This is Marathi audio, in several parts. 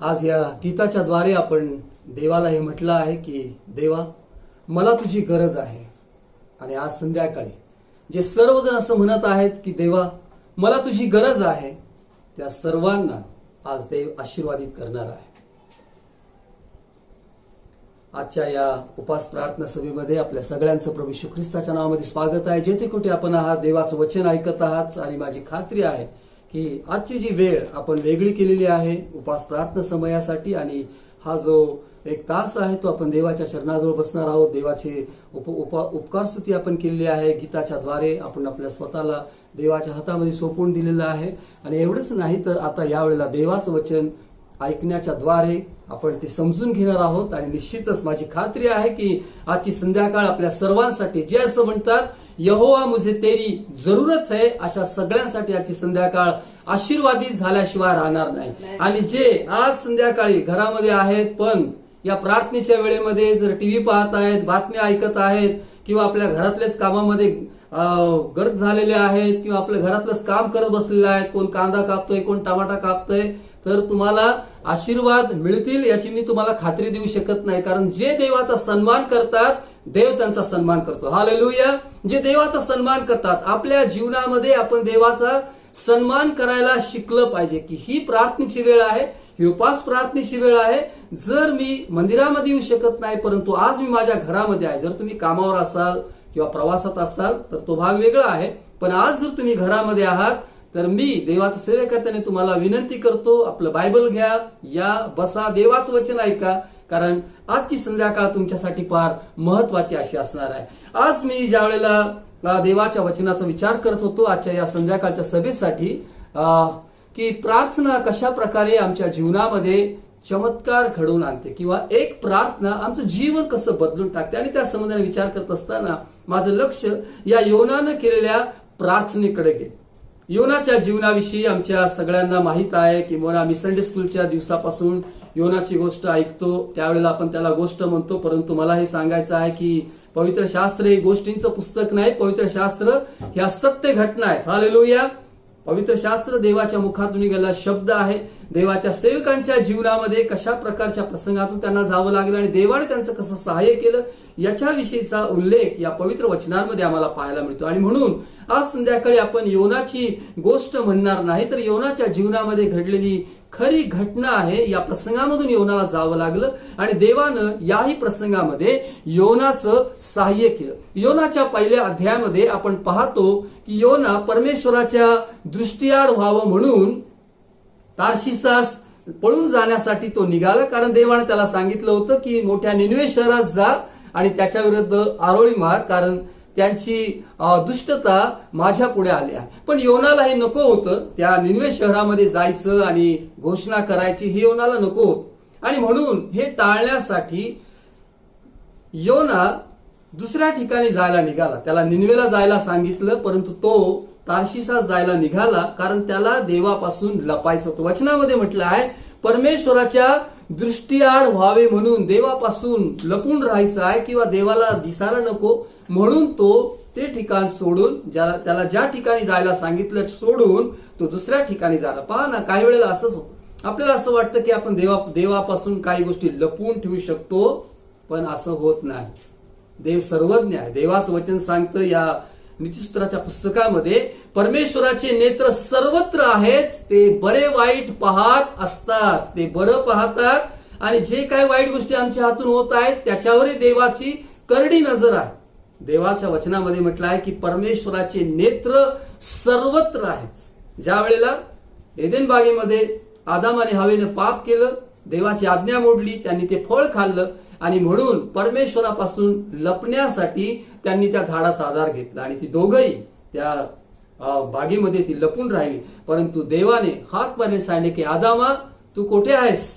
आज या गीताच्या द्वारे आपण देवाला हे म्हटलं आहे की देवा, मला तुझी गरज आहे. आणि आज संध्याकाळी जे सर्वजण असं म्हणत आहेत की देवा, मला तुझी गरज आहे, त्या सर्वांना आज देव आशीर्वादित करणार आहे. आजच्या या उपास प्रार्थना सभेमध्ये आपल्या सगळ्यांचं प्रभू येशू ख्रिस्ताच्या नावामध्ये स्वागत आहे. जेथे कुठे आपण आहात, देवाचं वचन ऐकत आहात. आणि माझी खात्री आहे की आजची जी वेळ आपण वेगळी केलेली आहे उपास प्रार्थना समयासाठी, आणि हा जो एक तास आहे तो आपण देवाच्या चरणाजवळ बसणार आहोत. देवाचे उपकार स्तुती आपण केलेली आहे. गीताच्या द्वारे आपण आपल्या स्वतःला देवाच्या हातामध्ये सोपवून दिलेलं आहे. आणि एवढंच नाही तर आता यावेळेला देवाचं वचन ऐकण्याच्या द्वारे आपण ते समजून घेणार आहोत. आणि निश्चितच माझी खात्री आहे की आजची संध्याकाळ आपल्या सर्वांसाठी, जे असं म्हणतात यहोवा मुझे तेरी जरूरत है, अशा सगळ्यांसाठी आजची संध्याकाळ आशीर्वादित झाल्याशिवाय राहणार नाही. आणि जे आज संध्याकाळी घरामध्ये आहेत पण या प्रार्थनेच्या वेळेमध्ये जर टीव्ही पाहत आहेत, बातम्या ऐकत आहेत, किंवा आपल्या घरातल्याच कामामध्ये गर्क झालेले आहेत, किंवा आपल्या घरातलंच काम करत बसलेले आहेत, कोण कांदा कापतोय, कोण टमाटा कापतोय, तर तुम्हाला आशीर्वाद मिळतील याची मी तुम्हाला खात्री देऊ शकत नाही. कारण जे देवाचा सन्मान करतात, देव त्यांचा सन्मान करतो. हालेलुया. जे देवाचा सन्मान करतात, आपल्या जीवनामध्ये आपण देवाचा सन्मान करायला शिकलं पाहिजे. की ही प्रार्थनेची वेळ आहे, ही उपास प्रार्थनेची वेळ आहे. जर मी मंदिरामध्ये येऊ शकत नाही, परंतु आज मी माझ्या घरामध्ये आहे. जर तुम्ही कामावर असाल किंवा प्रवासात असाल तर तो भाग वेगळा आहे. पण आज जर तुम्ही घरामध्ये आहात तर मी देवाचं सेवकाने तुम्हाला विनंती करतो, आपलं बायबल घ्या, या बसा, देवाचं वचन ऐका. कारण आजची संध्याकाळ तुमच्यासाठी फार महत्वाची अशी असणार आहे. आज मी ज्या वेळेला देवाच्या वचनाचा विचार करत होतो आजच्या या संध्याकाळच्या सभेसाठी, की प्रार्थना कशा प्रकारे आमच्या जीवनामध्ये चमत्कार घडवून आणते, किंवा एक प्रार्थना आमचं जीवन कसं बदलून टाकते. आणि त्या संबंधाने विचार करत असताना माझं लक्ष या योनानं केलेल्या प्रार्थनेकडे गेलं. योनाच्या जीवनाविषयी आमच्या सगळ्यांना माहित आहे की आम्ही संडे स्कूलच्या दिवसापासून योनाची गोष्ट ऐकतो, त्यावेळेला आपण त्याला गोष्ट म्हणतो. परंतु मला हे सांगायचं आहे की पवित्र शास्त्र हे गोष्टींचं पुस्तक नाही, पवित्र शास्त्र ह्या सत्य घटना आहेत. हालेलुया. पवित्र शास्त्र देवाच्या मुखातून निघालेला शब्द आहे. देवाच्या सेवकांच्या जीवनामध्ये कशा प्रकारच्या प्रसंगातून त्यांना जावं लागलं आणि देवाने त्यांचं कसं सहाय्य केलं याच्याविषयीचा उल्लेख या पवित्र वचनांमध्ये आम्हाला पाहायला मिळतो. आणि म्हणून आज संध्याकाळी आपण योनाची गोष्ट म्हणणार नाही, तर योनाच्या जीवनामध्ये घडलेली खरी घटना आहे. या प्रसंगामधून योनाला जावं लागलं आणि देवानं याही प्रसंगामध्ये योनाचं सहाय्य केलं. योनाच्या पहिल्या अध्यायामध्ये आपण पाहतो की योना परमेश्वराच्या दृष्टीआड व्हावं म्हणून तार्शिसास पळून जाण्यासाठी तो निघाला. कारण देवाने त्याला सांगितलं होतं की मोठ्या निनवे शहरात जा आणि त्याच्या विरुद्ध आरोळी मार, कारण त्यांची दुष्टता माझ्या पुढे आली आहे. पण योनाला हे नको होतं, त्या निनवे शहरामध्ये जायचं आणि घोषणा करायची, हे योनाला नको होतं. आणि म्हणून हे टाळण्यासाठी योना दुसऱ्या ठिकाणी जायला निघाला. त्याला निनवेला जायला सांगितलं, परंतु तो तार्शिसास जायला निघाला, कारण त्याला देवापासून लपायचं होतं. वचनामध्ये म्हटलं आहे परमेश्वराच्या दृष्टीआड व्हावे म्हणून देवापासून लपून राहायचं आहे, किंवा देवाला दिसायला नको म्हणून तो ते ठिकाण सोडून, त्याला ज्या ठिकाणी जायला सांगितलं सोडून तो दुसऱ्या ठिकाणी झाला. पहा ना, काही वेळेला असंच होतं. आपल्याला असं वाटतं की आपण देवापासून काही गोष्टी लपवून ठेवू शकतो, पण असं होत नाही. देव सर्वज्ञ आहे. देवाचं वचन सांगतं या नीतिसूत्राच्या पुस्तकामध्ये, परमेश्वराचे नेत्र सर्वत्र आहेत, ते बरे वाईट पाहत असतात. ते बरं पाहतात आणि जे काही वाईट गोष्टी आमच्या हातून होत आहेत त्याच्यावरही देवाची करडी नजर आहे. देवाच्या वचनामध्ये म्हटलं आहे की परमेश्वराचे नेत्र सर्वत्र आहेत. ज्या वेळेला एदेन बागेमध्ये आदाम आणि हवेने पाप केलं, देवाची आज्ञा मोडली, त्यांनी ते फळ खाल्लं आणि म्हणून परमेश्वरापासून लपण्यासाठी त्यांनी त्या झाडाचा आधार घेतला आणि ती दोघंही त्या बागेमध्ये ती लपून राहिली. परंतु देवाने हाक मारले, सांगितले की आदामा तू कुठे आहेस?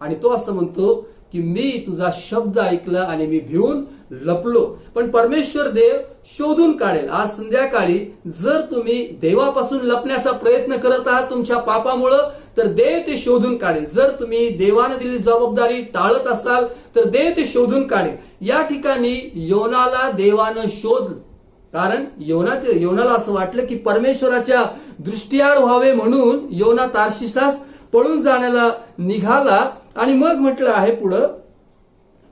आणि तो असं म्हणतो की मी तुझा शब्द ऐकला आणि मी भिवून लपलो. पण परमेश्वर देव शोधून काढेल. आज संध्याकाळी जर तुम्ही देवापासून लपण्याचा प्रयत्न करत आहात तुमच्या पापामुळं, तर देव ते शोधून काढेल. जर तुम्ही देवाने दिलेली जबाबदारी टाळत असाल तर देव ते शोधून काढेल. या ठिकाणी योनाला देवानं शोधलं, कारण योनाला असं वाटलं की परमेश्वराच्या दृष्टीआड व्हावे म्हणून योना तार्शिसास पळून जाण्याला निघाला आणि मग म्हटलं आहे पुढं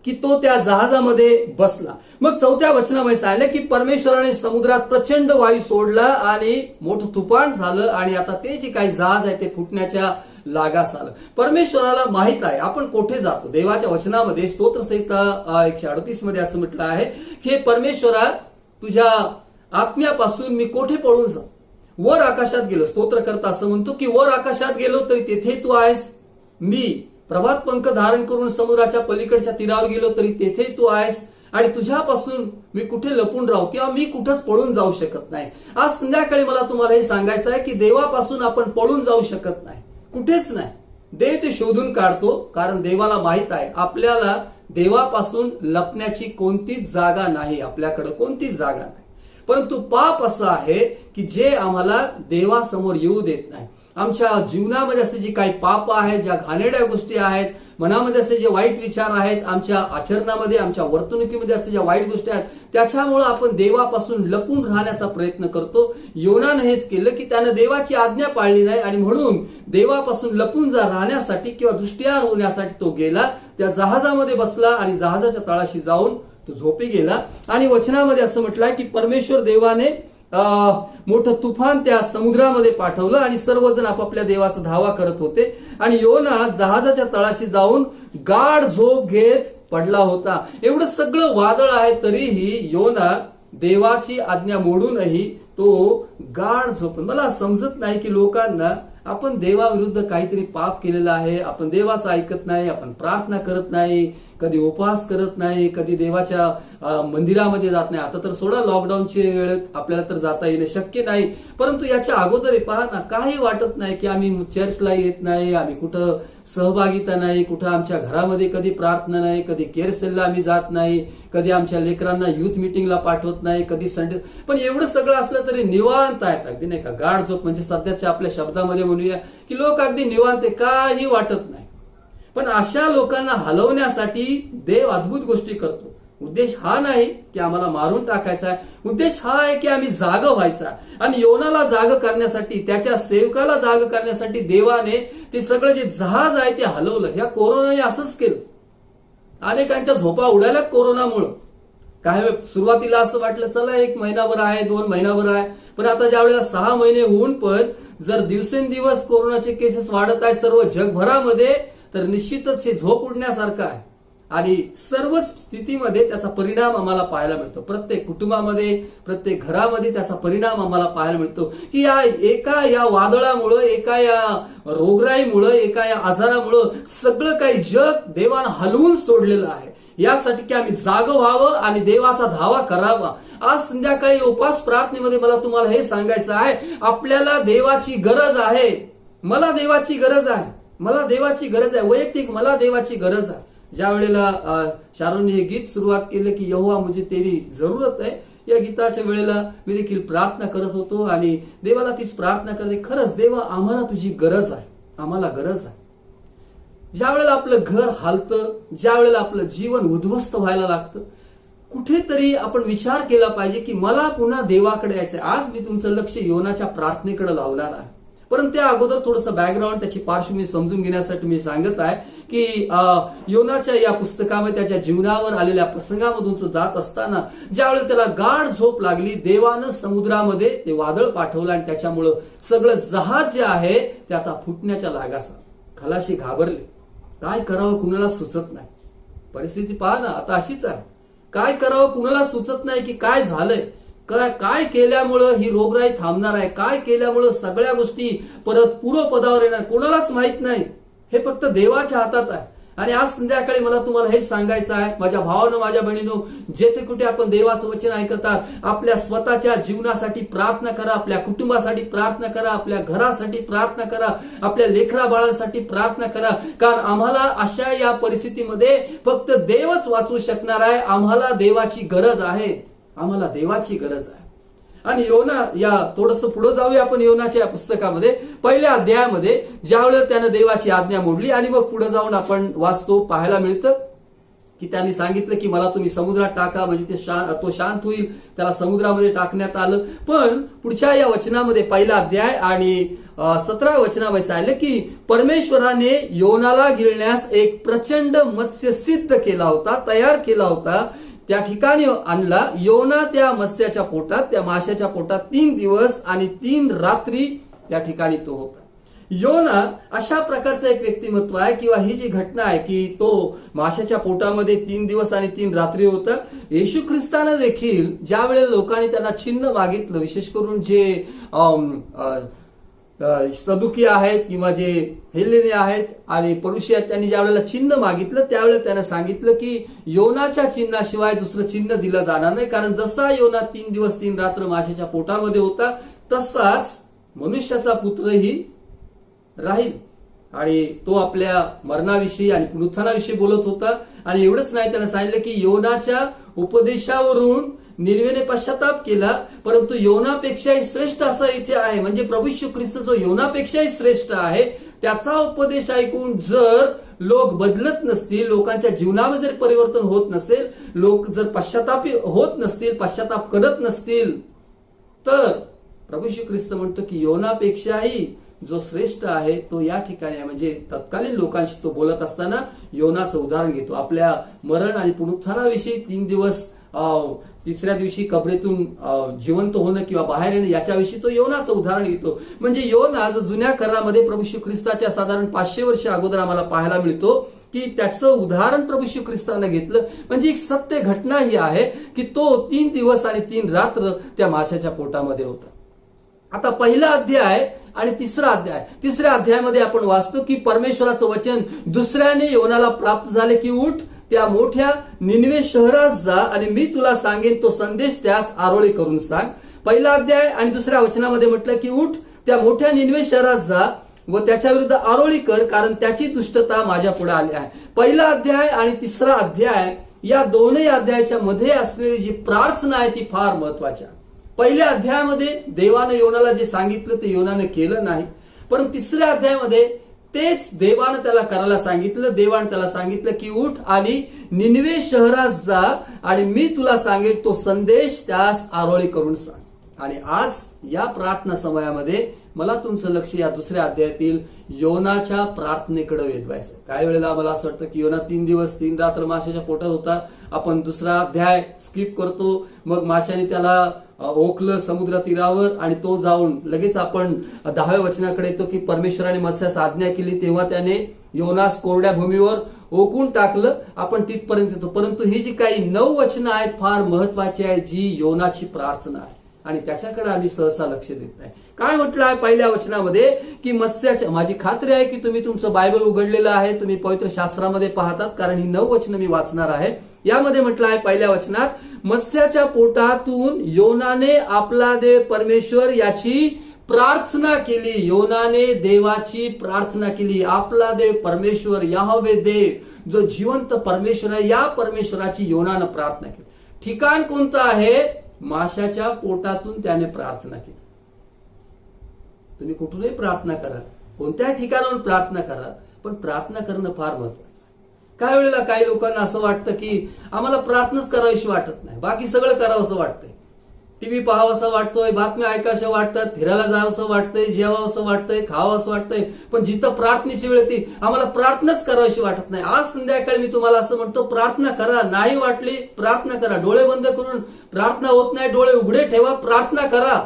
की तो त्या जहाजामध्ये बसला. मग 4थ्या वचनामध्ये सांगितलं की परमेश्वराने समुद्रात प्रचंड वायू सोडला आणि मोठं तुफान झालं आणि आता ते जे काही जहाज आहे ते फुटण्याच्या लागास आलं. परमेश्वराला माहित आहे आपण कोठे जातो. देवाच्या वचनामध्ये स्तोत्रसंहिता 138 मध्ये असं म्हटलं आहे की परमेश्वरा तुझ्या आत्म्यापासून मी कोठे पळून जाऊ. वर आकाशात गेलो. स्तोत्रकर्ता असं म्हणतो की वर आकाशात गेलो तरी तेथे तू आहेस. मी प्रभात पंख धारण करून समुद्राच्या पलीकडच्या तीरावर गेलो तरी तेथे तू आहेस. आणि तुझ्यापासून मी कुठे लपून राहू किंवा मी कुठंच पळून जाऊ शकत नाही. आज संध्याकाळी मला तुम्हाला हे सांगायचं आहे की देवापासून आपण पळून जाऊ शकत नाही, कुठेच नाही. देव ते शोधून काढतो कारण देवाला माहित आहे आपल्याला देवापासून लपण्याची कोणतीच जागा नाही. आपल्याकडे कोणतीच जागा नाही. परंतु पाप असं आहे की जे आम्हाला देवासमोर येऊ देत नाही. आमच्या जीवनामध्ये असे जे काही पाप आहेत, ज्या घाणेरड्या गोष्टी आहेत, मनामध्ये असे जे वाईट विचार आहेत, आमच्या आचरणामध्ये आमच्या वर्तणुकीमध्ये असे ज्या वाईट गोष्टी आहेत, त्याच्यामुळे आपण देवापासून लपून राहण्याचा प्रयत्न करतो. योनानं हेच केलं की त्यानं देवाची आज्ञा पाळली नाही आणि म्हणून देवापासून लपून राहण्यासाठी किंवा दृष्टिआड होण्यासाठी तो गेला. त्या जहाजामध्ये बसला आणि जहाजाच्या तळाशी जाऊन तो झोपी गेला. आणि वचनामध्ये असं म्हटलंय की परमेश्वर देवाने मोठं तुफान त्या समुद्रामध्ये पाठवलं आणि सर्वजण आपापल्या देवाचा धावा करत होते. आणि योना जहाजाच्या तळाशी जाऊन गाढ झोप घेत पडला होता. एवढं सगळं वादळ आहे तरीही योना देवाची आज्ञा मोडूनही तो गाढ झोप. मला समजत नाही की लोकांना आपण देवाविरुद्ध काहीतरी पाप केलेलं आहे, आपण देवाचं ऐकत नाही, आपण प्रार्थना करत नाही, कधी उपवास करत नाही, कधी देवाच्या मंदिरामध्ये जात नाही. आता तर सोडा लॉकडाऊनच्या वेळेत आपल्याला तर जाता येणं शक्य नाही. परंतु याच्या अगोदर पहा ना, काही वाटत नाही की आम्ही चर्चला येत नाही, आम्ही कुठं सहभागिता नाही, कुठं आमच्या घरामध्ये कधी प्रार्थना नाही, कधी केअर सेलला आम्ही जात नाही, कधी आमच्या लेकरांना युथ मिटिंगला पाठवत नाही, कधी संडे. पण एवढं सगळं असलं तरी निवांत आहेत अगदी, नाही का. गाढ झोप म्हणजे सध्याच्या आपल्या शब्दामध्ये म्हणूया की लोक अगदी निवांत, काही वाटत नाही. पण अशा लोकांना हलवण्यासाठी देव अद्भुत गोष्टी करतो. उद्देश हा नाही की आम्हाला मारून टाकायचा आहे, उद्देश हा आहे की आम्ही जाग व्हायचा. आणि योनाला जाग करण्यासाठी, त्याच्या सेवकाला जाग करण्यासाठी देवाने ते सगळं जे जहाज आहे ते हलवलं. ह्या कोरोनाने असंच केलं. अनेकांच्या झोपा उडाल्या कोरोनामुळं. काही सुरुवातीला असं वाटलं चला 1 महिनाभर आहे, 2 महिनाभर आहे, पण आता ज्या वेळेला 6 महिने होऊन पण जर दिवसेंदिवस कोरोनाचे केसेस वाढत आहे सर्व जगभरामध्ये, तर निश्चितच हे झोप उडण्यासारखं आहे. आणि सर्वच स्थितीमध्ये त्याचा परिणाम आम्हाला पाहायला मिळतो. प्रत्येक कुटुंबामध्ये, प्रत्येक घरामध्ये त्याचा परिणाम आम्हाला पाहायला मिळतो की या वादळामुळं, एका या रोगराईमुळं, एका या आजारामुळं सगळं काही जग देवानं हलवून सोडलेलं आहे. यासाठी की आम्ही जागं व्हावं आणि देवाचा धावा करावा. आज संध्याकाळी उपास प्रार्थनेमध्ये मला तुम्हाला हे सांगायचं आहे, आपल्याला देवाची गरज आहे. मला देवाची गरज आहे, मला देवाची गरज आहे. वैयक्तिक मला देवाची गरज आहे. ज्या वेळेला शारोनने हे गीत सुरुवात केलं की यहोवा मुझे तेरी जरूरत आहे, या गीताच्या वेळेला मी देखील प्रार्थना करत होतो आणि देवाला तीच प्रार्थना करते, खरंच देवा आम्हाला तुझी गरज आहे, आम्हाला गरज आहे. ज्या वेळेला आपलं घर हालतं, ज्या वेळेला आपलं जीवन उद्ध्वस्त व्हायला लागतं, कुठेतरी आपण विचार केला पाहिजे की मला पुन्हा देवाकडे यायचंय. आज मी तुमचं लक्ष योनाच्या प्रार्थनेकडे लावणार आहे. परंतु त्या अगोदर थोडंसं बॅकग्राऊंड, त्याची पार्श्वभूमी समजून घेण्यासाठी मी सांगत आहे की योनाच्या या पुस्तकामध्ये त्याच्या जीवनावर आलेल्या प्रसंगामधून तो जात असताना ज्यावेळेला त्याला गाढ झोप लागली, देवानं समुद्रामध्ये ते वादळ पाठवलं आणि त्याच्यामुळं सगळं जहाज जे आहे ते आता फुटण्याच्या लागास. खलाशी घाबरले. काय करावं कुणाला सुचत नाही. परिस्थिती पहा ना, आता अशीच आहे. काय करावं कुणाला सुचत नाही की काय झालंय, काय केल्यामुळं ही रोगराई थांबणार आहे, काय केल्यामुळं सगळ्या गोष्टी परत पूर्वपदावर येणार, कोणालाच माहित नाही. हे फक्त देवाच्या हातात आहे. आणि आज संध्याकाळी मला तुम्हाला हे सांगायचं आहे, माझ्या भावानं, माझ्या बहिणीनो, जेथे कुठे आपण देवाचं वचन ऐकतात, आपल्या स्वतःच्या जीवनासाठी प्रार्थना करा, आपल्या कुटुंबासाठी प्रार्थना करा, आपल्या घरासाठी प्रार्थना करा, आपल्या लेकरा बाळांसाठी प्रार्थना करा. कारण आम्हाला अशा या परिस्थितीमध्ये फक्त देवच वाचवू शकणार आहे. आम्हाला देवाची गरज आहे, आम्हाला देवाची गरज आहे. आणि योना, या थोडंसं पुढे जाऊया आपण योनाच्या पुस्तकामध्ये. पहिल्या अध्यायामध्ये ज्यावेळेला त्यानं देवाची आज्ञा मोडली आणि मग पुढे जाऊन आपण वाचतो, पाहायला मिळतं की त्यांनी सांगितलं की मला तुम्ही समुद्रात टाका, म्हणजे तो शांत होईल. त्याला समुद्रामध्ये टाकण्यात आलं. पण पुढच्या या वचनामध्ये पहिला अध्याय आणि 17 वचनामध्ये सांगितलं की परमेश्वराने योनाला गिळण्यास एक प्रचंड मत्स्य सिद्ध केला होता, तयार केला होता, त्या ठिकाणी आणला. योना त्या मत्स्याच्या पोटात, त्या माशाच्या पोटात 3 दिवस आणि 3 रात्री त्या ठिकाणी तो होता. योना अशा प्रकारचं एक व्यक्तिमत्व आहे किंवा ही जी घटना आहे की तो माशाच्या पोटामध्ये 3 दिवस आणि 3 रात्री होता. येशू ख्रिस्तानं देखील ज्या वेळेला लोकांनी त्यांना चिन्ह मागितलं, विशेष करून जे सदुकी आहेत किंवा जे हेलेने आहेत आणि परुषी आहेत, त्यांनी ज्या वेळेला चिन्ह मागितलं त्यावेळेला त्यानं सांगितलं की योनाच्या चिन्हाशिवाय दुसरं चिन्ह दिलं जाणार नाही, कारण जसा योना 3 दिवस 3 रात्र माशाच्या पोटामध्ये होता तसाच मनुष्याचा पुत्रही राहील. आणि तो आपल्या मरणाविषयी आणि पुनरुत्थानाविषयी बोलत होता. आणि एवढंच नाही, त्यानं सांगितलं की योनाच्या उपदेशावरून निनवेने पश्चाताप केला, परंतु योनापेक्षाही श्रेष्ठ असा इथे आहे. म्हणजे प्रभू येशू ख्रिस्त जो योनापेक्षाही श्रेष्ठ आहे त्याचा उपदेश ऐकून जर लोक बदलत नसतील, लोकांच्या जीवनामध्ये जर परिवर्तन होत नसेल, लोक जर पश्चातापी होत नसतील, पश्चाताप करत नसतील, तर प्रभू येशू ख्रिस्त म्हणतो की योनापेक्षाही जो श्रेष्ठ आहे तो या ठिकाणी आहे. म्हणजे तत्कालीन लोकांशी तो बोलत असताना योनाचं उदाहरण घेतो. आपल्या मरण आणि पुनरुत्थानाविषयी 3 दिवस 3ऱ्या दिवशी कबरेतून जिवंत होणं किंवा बाहेर येणं याच्याविषयी तो योनाचं उदाहरण घेतो. म्हणजे योना जो जुन्या करारामध्ये प्रभू येशू ख्रिस्ताच्या साधारण 500 वर्ष अगोदर आम्हाला पाहायला मिळतो की त्याचं उदाहरण प्रभू येशू ख्रिस्तानं घेतलं. म्हणजे एक सत्य घटना ही आहे की तो 3 दिवस आणि 3 रात्र त्या माशाच्या पोटामध्ये होता. आता पहिला अध्याय आणि 3रा अध्याय. 3ऱ्या अध्यायामध्ये आपण वाचतो की परमेश्वराचं वचन दुसऱ्याने योनाला प्राप्त झाले की उठ, त्या मोठ्या निनवे शहरात जा आणि मी तुला सांगेन तो संदेश त्यास आरोळी करून सांग. पहिला अध्याय आणि 2ऱ्या वचनामध्ये म्हटलं की उठ, त्या मोठ्या निनवे शहरात जा व त्याच्या विरुद्ध आरोळी कर, कारण त्याची दुष्टता माझ्या पुढे आली आहे. पहिला अध्याय आणि 3रा अध्याय या दोन्ही अध्यायाच्या मध्ये असलेली जी प्रार्थना आहे ती फार महत्वाची आहे. पहिल्या अध्यायामध्ये देवानं योनाला जे सांगितलं ते योनानं केलं नाही, परंतु 3ऱ्या अध्यायामध्ये तेच देवानं त्याला करायला सांगितलं. देवानं त्याला सांगितलं की उठ आणि निनवे शहरात जा आणि मी तुला सांगेन तो संदेश त्यास आरोळी करून सांग. आणि आज या प्रार्थना समयामध्ये मला तुमचं लक्ष या 2ऱ्या अध्यायातील योनाच्या प्रार्थनेकडे वेधवायचं. काही वेळेला मला असं वाटतं की योना 3 दिवस 3 रात्र माशाच्या पोटात होता, आपण 2रा अध्याय स्किप करतो, मग माशाने त्याला ओकलं समुद्र तीरावर आणि तो जाऊन लगेच आपण 10व्या वचनाकडे येतो की परमेश्वराने मत्स्यास आज्ञा केली तेव्हा त्याने योनास कोरड्या भूमीवर ओकून टाकलं. आपण तिथपर्यंत येतो, परंतु ही जी काही 9 वचनं आहेत फार महत्वाची आहे, जी योनाची प्रार्थना आहे आणि त्याच्याकडे आम्ही सहसा लक्ष देत नाही. काय म्हटलं आहे पहिल्या वचनामध्ये की मत्स्याच्या, माझी खात्री आहे की तुम्ही तुमचं बायबल उघडलेलं आहे, तुम्ही पवित्र शास्त्रामध्ये पाहतात, कारण ही 9 वचनं मी वाचणार आहे. यामध्ये म्हटलं आहे पहिल्या वचनात, मत्स्याच्या पोटातून योनाने आपला देव परमेश्वर याची प्रार्थना केली. योनाने देवाची प्रार्थना केली. आपला देव परमेश्वर याहवे देव जो जिवंत परमेश्वर आहे, या परमेश्वराची योनानं प्रार्थना केली. ठिकाण कोणतं आहे? माशाच्या पोटातून त्याने प्रार्थना केली. तुम्ही कुठूनही प्रार्थना करा, कोणत्याही ठिकाणाहून प्रार्थना करा, पण प्रार्थना करणं फार महत्वाचं आहे. काही वेळेला काही लोकांना असं वाटतं की आम्हाला प्रार्थनाच करावीशी वाटत नाही, बाकी सगळं करावंसं वाटतंय. टीव्ही पाहावंसं वाटतोय, बातम्या ऐकाव्या वाटतात, फिरायला जावंसं वाटतंय, जेवावंसं वाटतंय, खावंसं वाटतंय, पण जिथं प्रार्थनेची वेळ ती आम्हाला प्रार्थनाच करावीशी वाटत नाही. आज संध्याकाळी मी तुम्हाला असं म्हणतो, प्रार्थना करा. नाही वाटली प्रार्थना करा. डोळे बंद करून प्रार्थना होत नाही, डोळे उघडे ठेवा, प्रार्थना करा.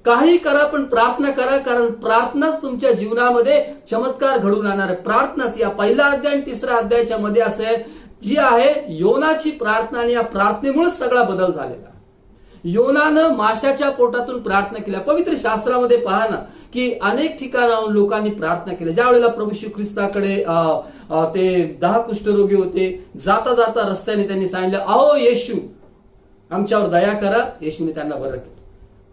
काही करा पण प्रार्थना करा, कारण प्रार्थनाच तुमच्या जीवनामध्ये चमत्कार घडवून आणणार आहे. प्रार्थनाच या पहिला अध्याय आणि 3ऱ्या अध्यायाच्या मध्ये असं आहे, जी आहे योनाची प्रार्थना, आणि या प्रार्थनेमुळेच सगळा बदल झालेला. योनानं माशाच्या पोटातून प्रार्थना केल्या. पवित्र शास्त्रामध्ये पहा ना की अनेक ठिकाणाहून लोकांनी प्रार्थना केल्या. ज्या वेळेला प्रभू श्री ख्रिस्ताकडे ते 10 कुष्ठरोगी होते, जाता जाता रस्त्याने त्यांनी सांगितलं, अहो येशू आमच्यावर दया करा. येशूने त्यांना बरं केलं.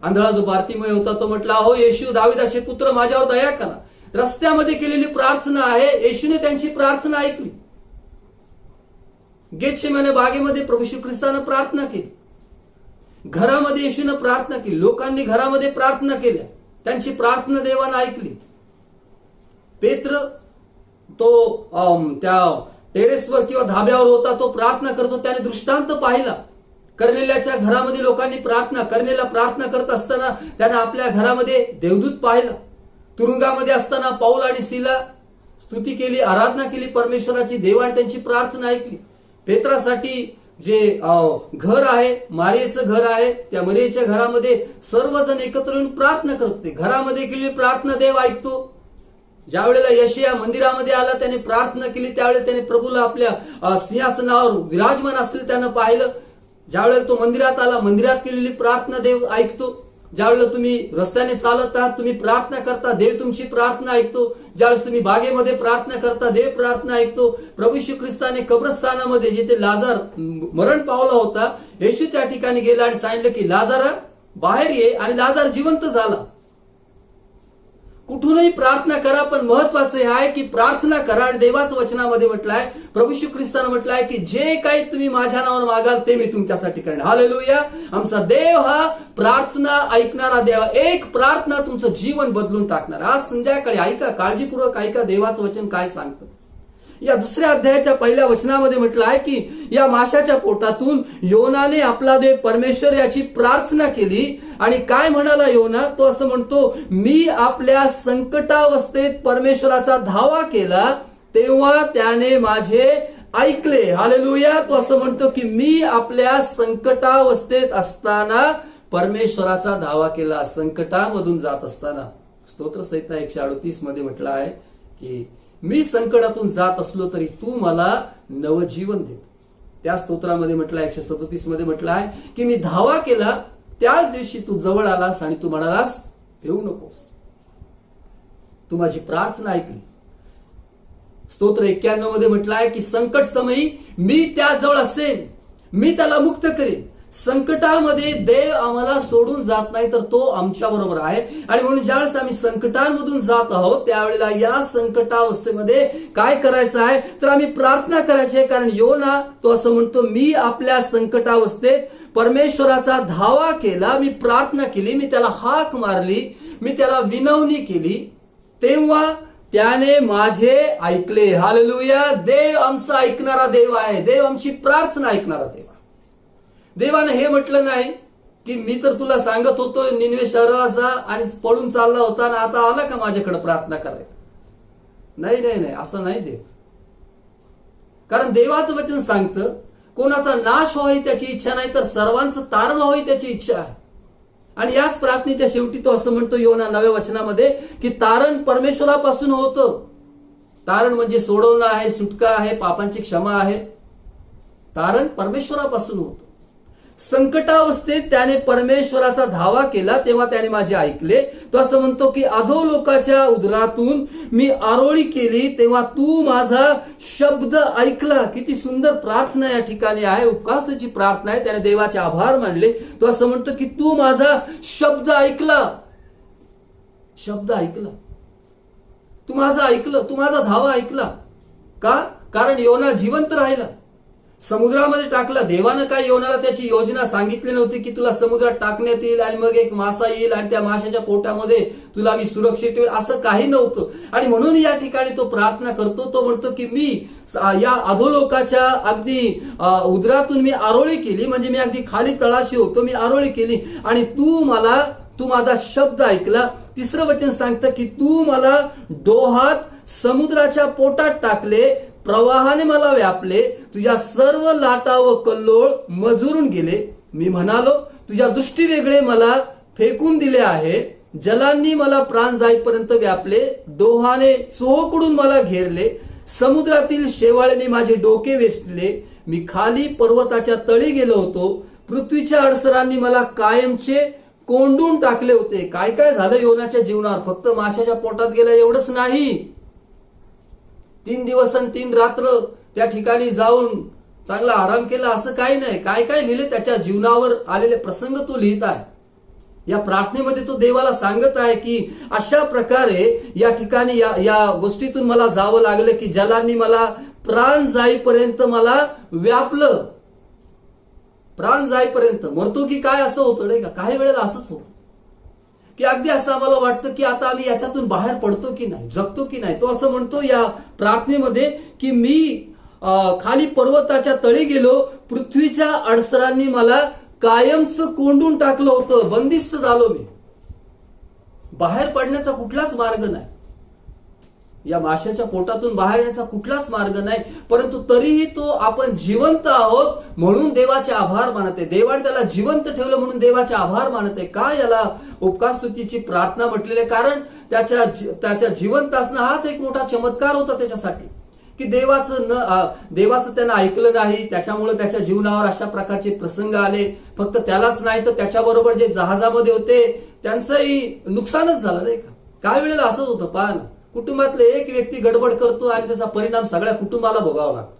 आंधळा जो बार्तिमेय होता तो म्हटला, अहो येशू दाविदाचे पुत्र माझ्यावर दया करा. रस्त्यामध्ये केलेली प्रार्थना आहे, येशूने त्यांची प्रार्थना ऐकली. गेतशेमाने बागेमध्ये प्रभू श्री ख्रिस्तानं प्रार्थना केली. घरामध्ये येशूने प्रार्थना केली. लोकांनी घरामध्ये प्रार्थना केल्या, त्यांची प्रार्थना देवानं ऐकली. पेत्र तो त्या टेरेसवर किंवा धाब्यावर होता, तो प्रार्थना करतो, त्याने दृष्टांत पाहिला. कर्नेल्याच्या घरामध्ये लोकांनी प्रार्थना, कर्नेला प्रार्थना करत असताना त्याने आपल्या घरामध्ये देवदूत पाहिला. तुरुंगामध्ये असताना पौल आणि सिला स्तुती केली, आराधना केली परमेश्वराची, देवाने त्यांची प्रार्थना ऐकली. पेत्रासाठी जे घर आहे, मारियेचं घर आहे, त्या मरियेच्या घरामध्ये सर्वजण एकत्र येऊन प्रार्थना करत होते. घरामध्ये केलेली प्रार्थना देव ऐकतो. ज्या वेळेला यशया मंदिरामध्ये आला, त्याने प्रार्थना केली, त्यावेळेला त्याने प्रभूला आपल्या सिंहासनावर विराजमान असलेलं त्यानं पाहिलं. ज्या वेळेला तो मंदिरात आला, मंदिरात केलेली प्रार्थना देव ऐकतो. ज्यावेळेला तुम्ही रस्त्याने चालत आहात, तुम्ही प्रार्थना करता, देव तुमची प्रार्थना ऐकतो. ज्यावेळेस तुम्ही बागेमध्ये प्रार्थना करता, देव प्रार्थना ऐकतो. प्रभू श्री ख्रिस्ताने कब्रस्थानामध्ये जिथे लाजार मरण पावला होता, येशू त्या ठिकाणी गेला आणि सांगितलं की लाजारा बाहेर ये, आणि लाजार जिवंत झाला. कुठूनही प्रार्थना करा, पण महत्वाचं हे आहे की प्रार्थना करा. आणि देवाचं वचनामध्ये म्हटलं आहे, प्रभू श्री ख्रिस्तानं म्हटलं आहे की जे काही तुम्ही माझ्या नावानं मागाल ते मी तुमच्यासाठी करेन. हालेलुया. आमचा देव हा प्रार्थना ऐकणारा देव. एक प्रार्थना तुमचं जीवन बदलून टाकणार. आज संध्याकाळी ऐका, काळजीपूर्वक ऐका देवाचं वचन काय सांगतं. या 2 अध्यायाच्या 1 वचनामध्ये म्हटलं आहे की या माशाच्या पोटातून योनाने आपला देव परमेश्वर याची प्रार्थना केली. आणि काय म्हणाला योना? तो असं म्हणतो, मी आपल्या संकटावस्थेत परमेश्वराचा धावा केला, तेव्हा त्याने माझे ऐकले. हालेलुया. तो असं म्हणतो की मी आपल्या संकटावस्थेत असताना परमेश्वराचा धावा केला, संकटामधून जात असताना. स्तोत्रसंहिता 138 मध्ये म्हटलं आहे की मी संकटातून जात असलो तरी तू मला नवजीवन देतो. त्या स्तोत्रामध्ये म्हटलं 137 मध्ये म्हटलं आहे की मी धावा केला, त्याच दिवशी तू जवळ आलास आणि तू म्हणालास भिवू नकोस. तू माझी प्रार्थना ऐकली. स्तोत्र 91 मध्ये म्हटलं आहे की संकट समयी मी त्याजवळ असेन, मी त्याला मुक्त करेन. संकटामध्ये देव आम्हाला सोडून जात नाही, तर तो आमच्या बरोबर आहे. आणि म्हणून ज्यावेळेस आम्ही संकटांमधून जात आहोत, त्यावेळेला या संकटावस्थेमध्ये काय करायचं आहे, तर आम्ही प्रार्थना करायची आहे. कारण योना तो असं म्हणतो, मी आपल्या संकटावस्थेत परमेश्वराचा धावा केला, मी प्रार्थना केली, मी त्याला हाक मारली, मी त्याला विनवणी केली, तेव्हा त्याने माझे ऐकले. हालेलुया. देव आमचा ऐकणारा देव आहे. देव आमची प्रार्थना ऐकणारा देव. देवाने हे म्हटलं नाही की मी तर तुला सांगत होतो निनवे शहराला जा, आणि पळून चालला होता आणि आता आला का माझ्याकडे प्रार्थना करायला. नाही नाही नाही, असं नाही देव. कारण देवाचं वचन सांगतं, कोणाचा नाश व्हावी त्याची इच्छा नाही, तर सर्वांचं तारण व्हावी त्याची इच्छा आहे. आणि याच प्रार्थनेच्या शेवटी तो असं म्हणतो योना 9व्या वचनामध्ये की तारण परमेश्वरापासून होतं. तारण म्हणजे सोडवणं आहे, सुटका आहे, पापांची क्षमा आहे. तारण परमेश्वरापासून होतं. संकटावस्थेत त्याने परमेश्वराचा धावा केला, तेव्हा त्याने माझे ऐकले. तो असं म्हणतो की अधोलोकाच्या उदरातून मी आरोळी केली, तेव्हा तू माझा शब्द ऐकला. किती सुंदर प्रार्थना या ठिकाणी आहे, उपकासाची प्रार्थना आहे. त्याने देवाचे आभार मानले. तो असं म्हणतो की तू माझा शब्द ऐकला. शब्द ऐकला, तू माझा ऐकलं, तू माझा धावा ऐकला. का? कारण योना जिवंत राहिला. समुद्रामध्ये टाकला. देवानं काय योनाला त्याची योजना सांगितली नव्हती की तुला समुद्रात टाकण्यात येईल आणि मग एक मासा येईल आणि त्या माशाच्या पोटामध्ये तुला मी सुरक्षित ठेवेल, असं काही नव्हतं. आणि म्हणून या ठिकाणी तो प्रार्थना करतो. तो म्हणतो की मी या अधोलोकाच्या अगदी उदरातून मी आरोळी केली, म्हणजे मी अगदी खाली तळाशी होतो, मी आरोळी केली आणि तू माझा शब्द ऐकला. 3रं वचन सांगतं की तू मला डोहात समुद्राच्या पोटात टाकले, प्रवाहाने मला व्यापले, तुझ्या सर्व लाटा व कल्लोळ मजुरून गेले. मी म्हणालो, तुझ्या दृष्टी वेगळे मला फेकून दिले आहे. जलांनी मला प्राण जाईपर्यंत व्यापले, डोहाने चोहोकडून मला घेरले, समुद्रातील शेवाळेने माझे डोके वेचले. मी खाली पर्वताच्या तळी गेलो होतो, पृथ्वीच्या अडसरांनी मला कायमचे कोंडून टाकले होते. काय काय झालं योनाच्या जीवनावर. फक्त माशाच्या पोटात गेला एवढंच नाही, 3 दिवस आणि 3 रात्र त्या ठिकाणी जाऊन चांगला आराम केला असं काही नाही. काय काय लिहिले त्याच्या जीवनावर आलेले प्रसंग तो लिहित आहे. या प्रार्थनेमध्ये तो देवाला सांगत आहे की अशा प्रकारे या ठिकाणी या गोष्टीतून मला जावं लागलं की जलांनी मला प्राण जाईपर्यंत मला व्यापलं. प्राण जाईपर्यंत मरतो की काय असं होतं नाही का. काही वेळेला असंच होतं की अगदी असं आम्हाला वाटतं की आता आम्ही याच्यातून बाहेर पडतो की नाही, जगतो की नाही. तो असं म्हणतो या प्रार्थनेमध्ये की मी खाली पर्वताच्या तळी गेलो, पृथ्वीच्या अडसरांनी मला कायमचं कोंडून टाकलं होतं, बंदिस्त झालो मी. बाहेर पडण्याचा कुठलाच मार्ग नाही, या माशाच्या पोटातून बाहेर येण्याचा कुठलाच मार्ग नाही, परंतु तरीही तो आपण जिवंत आहोत म्हणून देवाचे आभार मानते. देवाने त्याला जिवंत ठेवलं म्हणून देवाचे आभार मानते. का याला उपकारस्तुतीची प्रार्थना म्हटलेली? कारण त्याच्या जिवंत असणं हाच एक मोठा चमत्कार होता त्याच्यासाठी, की देवाचं त्यानं ऐकलं नाही, त्याच्यामुळे त्याच्या जीवनावर अशा प्रकारचे प्रसंग आले. फक्त त्यालाच नाही तर त्याच्याबरोबर जे जहाजामध्ये होते त्यांचंही नुकसानच झालं, नाही का? काही वेळेला असंच होतं. पहा, कुटुंबातले एक व्यक्ती गडबड करतो आणि त्याचा परिणाम सगळ्या कुटुंबाला भोगावा लागतो.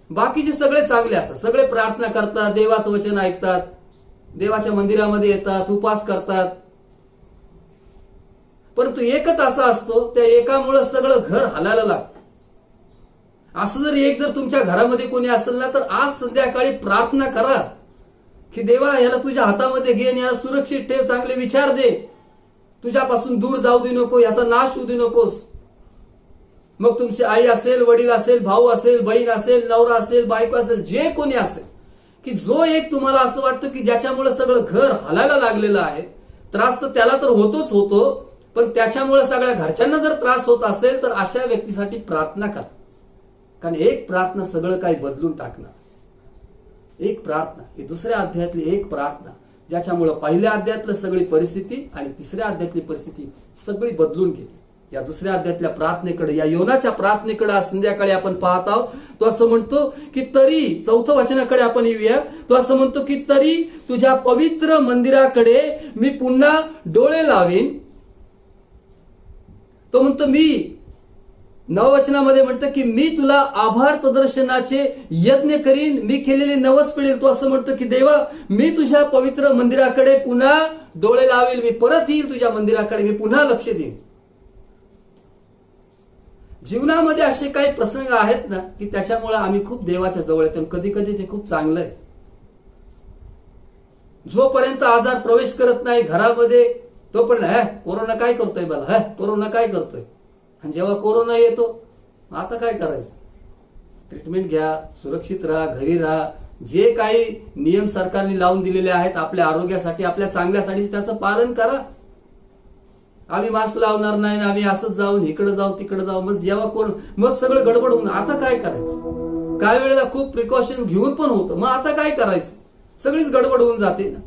बाकीचे सगळे चांगले असतात, सगळे प्रार्थना करतात, देवाचं वचन ऐकतात, देवाच्या मंदिरामध्ये येतात, उपवास करतात, परंतु एकच असा असतो, त्या एकामुळे सगळं घर हलायला लागतं. असं जर तुमच्या घरामध्ये कोणी असेल ना, तर आज संध्याकाळी प्रार्थना करा की देवा याला तुझ्या हातामध्ये घे आणि याला सुरक्षित ठेव, चांगले विचार दे, तुझ्यापासून दूर जाऊ दे नको, याचा नाश होऊ दे नकोस. मग तुमची आई असेल, वडील असेल, भाऊ असेल, बहीण असेल, नवरा असेल, बायको असेल, जे कोणी असेल, की जो एक तुम्हाला असं वाटतं की ज्याच्यामुळे सगळं घर हलायला लागलेलं आहे, त्रास तर त्याला तर होतोच होतो, पण त्याच्यामुळे सगळ्या घरच्यांना जर त्रास होत असेल तर अशा व्यक्तीसाठी प्रार्थना करा. कारण एक प्रार्थना सगळं काही बदलून टाकणार. एक प्रार्थना ही दुसऱ्या अध्यायातली एक प्रार्थना, ज्याच्यामुळे पहिल्या अध्यायातली सगळी परिस्थिती आणि तिसऱ्या अध्यायातली परिस्थिती सगळी बदलून गेली. या दुसऱ्या अध्यायातल्या प्रार्थनेकडे, या योनाच्या प्रार्थनेकडे आज संध्याकाळी आपण पाहत आहोत. तो असं म्हणतो की तरी, चौथं वचनाकडे आपण येऊया. तो असं म्हणतो की तरी तुझ्या पवित्र मंदिराकडे मी पुन्हा डोळे लावीन. तो म्हणतो मी, नववचनामध्ये म्हणतं की मी तुला आभार प्रदर्शनाचे यज्ञ करीन, मी केलेले नवस पिळेल. तो असं म्हणतो की देवा, मी तुझ्या पवित्र मंदिराकडे पुन्हा डोळे लावेल, मी परत येईल तुझ्या मंदिराकडे, मी पुन्हा लक्ष देईन. जीवनामध्ये असे काही प्रसंग आहेत ना की त्याच्यामुळे आम्ही खूप देवाच्या जवळ येतो. कधी कधी ते खूप चांगलं आहे. जोपर्यंत आजार प्रवेश करत नाही घरामध्ये, तोपर्यंत कोरोना काय करतोय मला, कोरोना काय करतोय. आणि जेव्हा कोरोना येतो, आता काय करायचं? ट्रीटमेंट घ्या, सुरक्षित राहा, घरी राहा. जे काही नियम सरकारने लावून दिलेले आहेत आपल्या आरोग्यासाठी, आपल्या चांगल्यासाठी, त्याचं पालन करा. आम्ही मास्क लावणार नाही, आम्ही असंच जाऊन इकडे जाऊ तिकडे जाऊ, मग जेव्हा मग सगळं गडबड होऊन आता काय करायचं? काही वेळेला खूप प्रिकॉशन घेऊन पण होतं, मग आता काय करायचं? सगळीच गडबड होऊन जाते ना.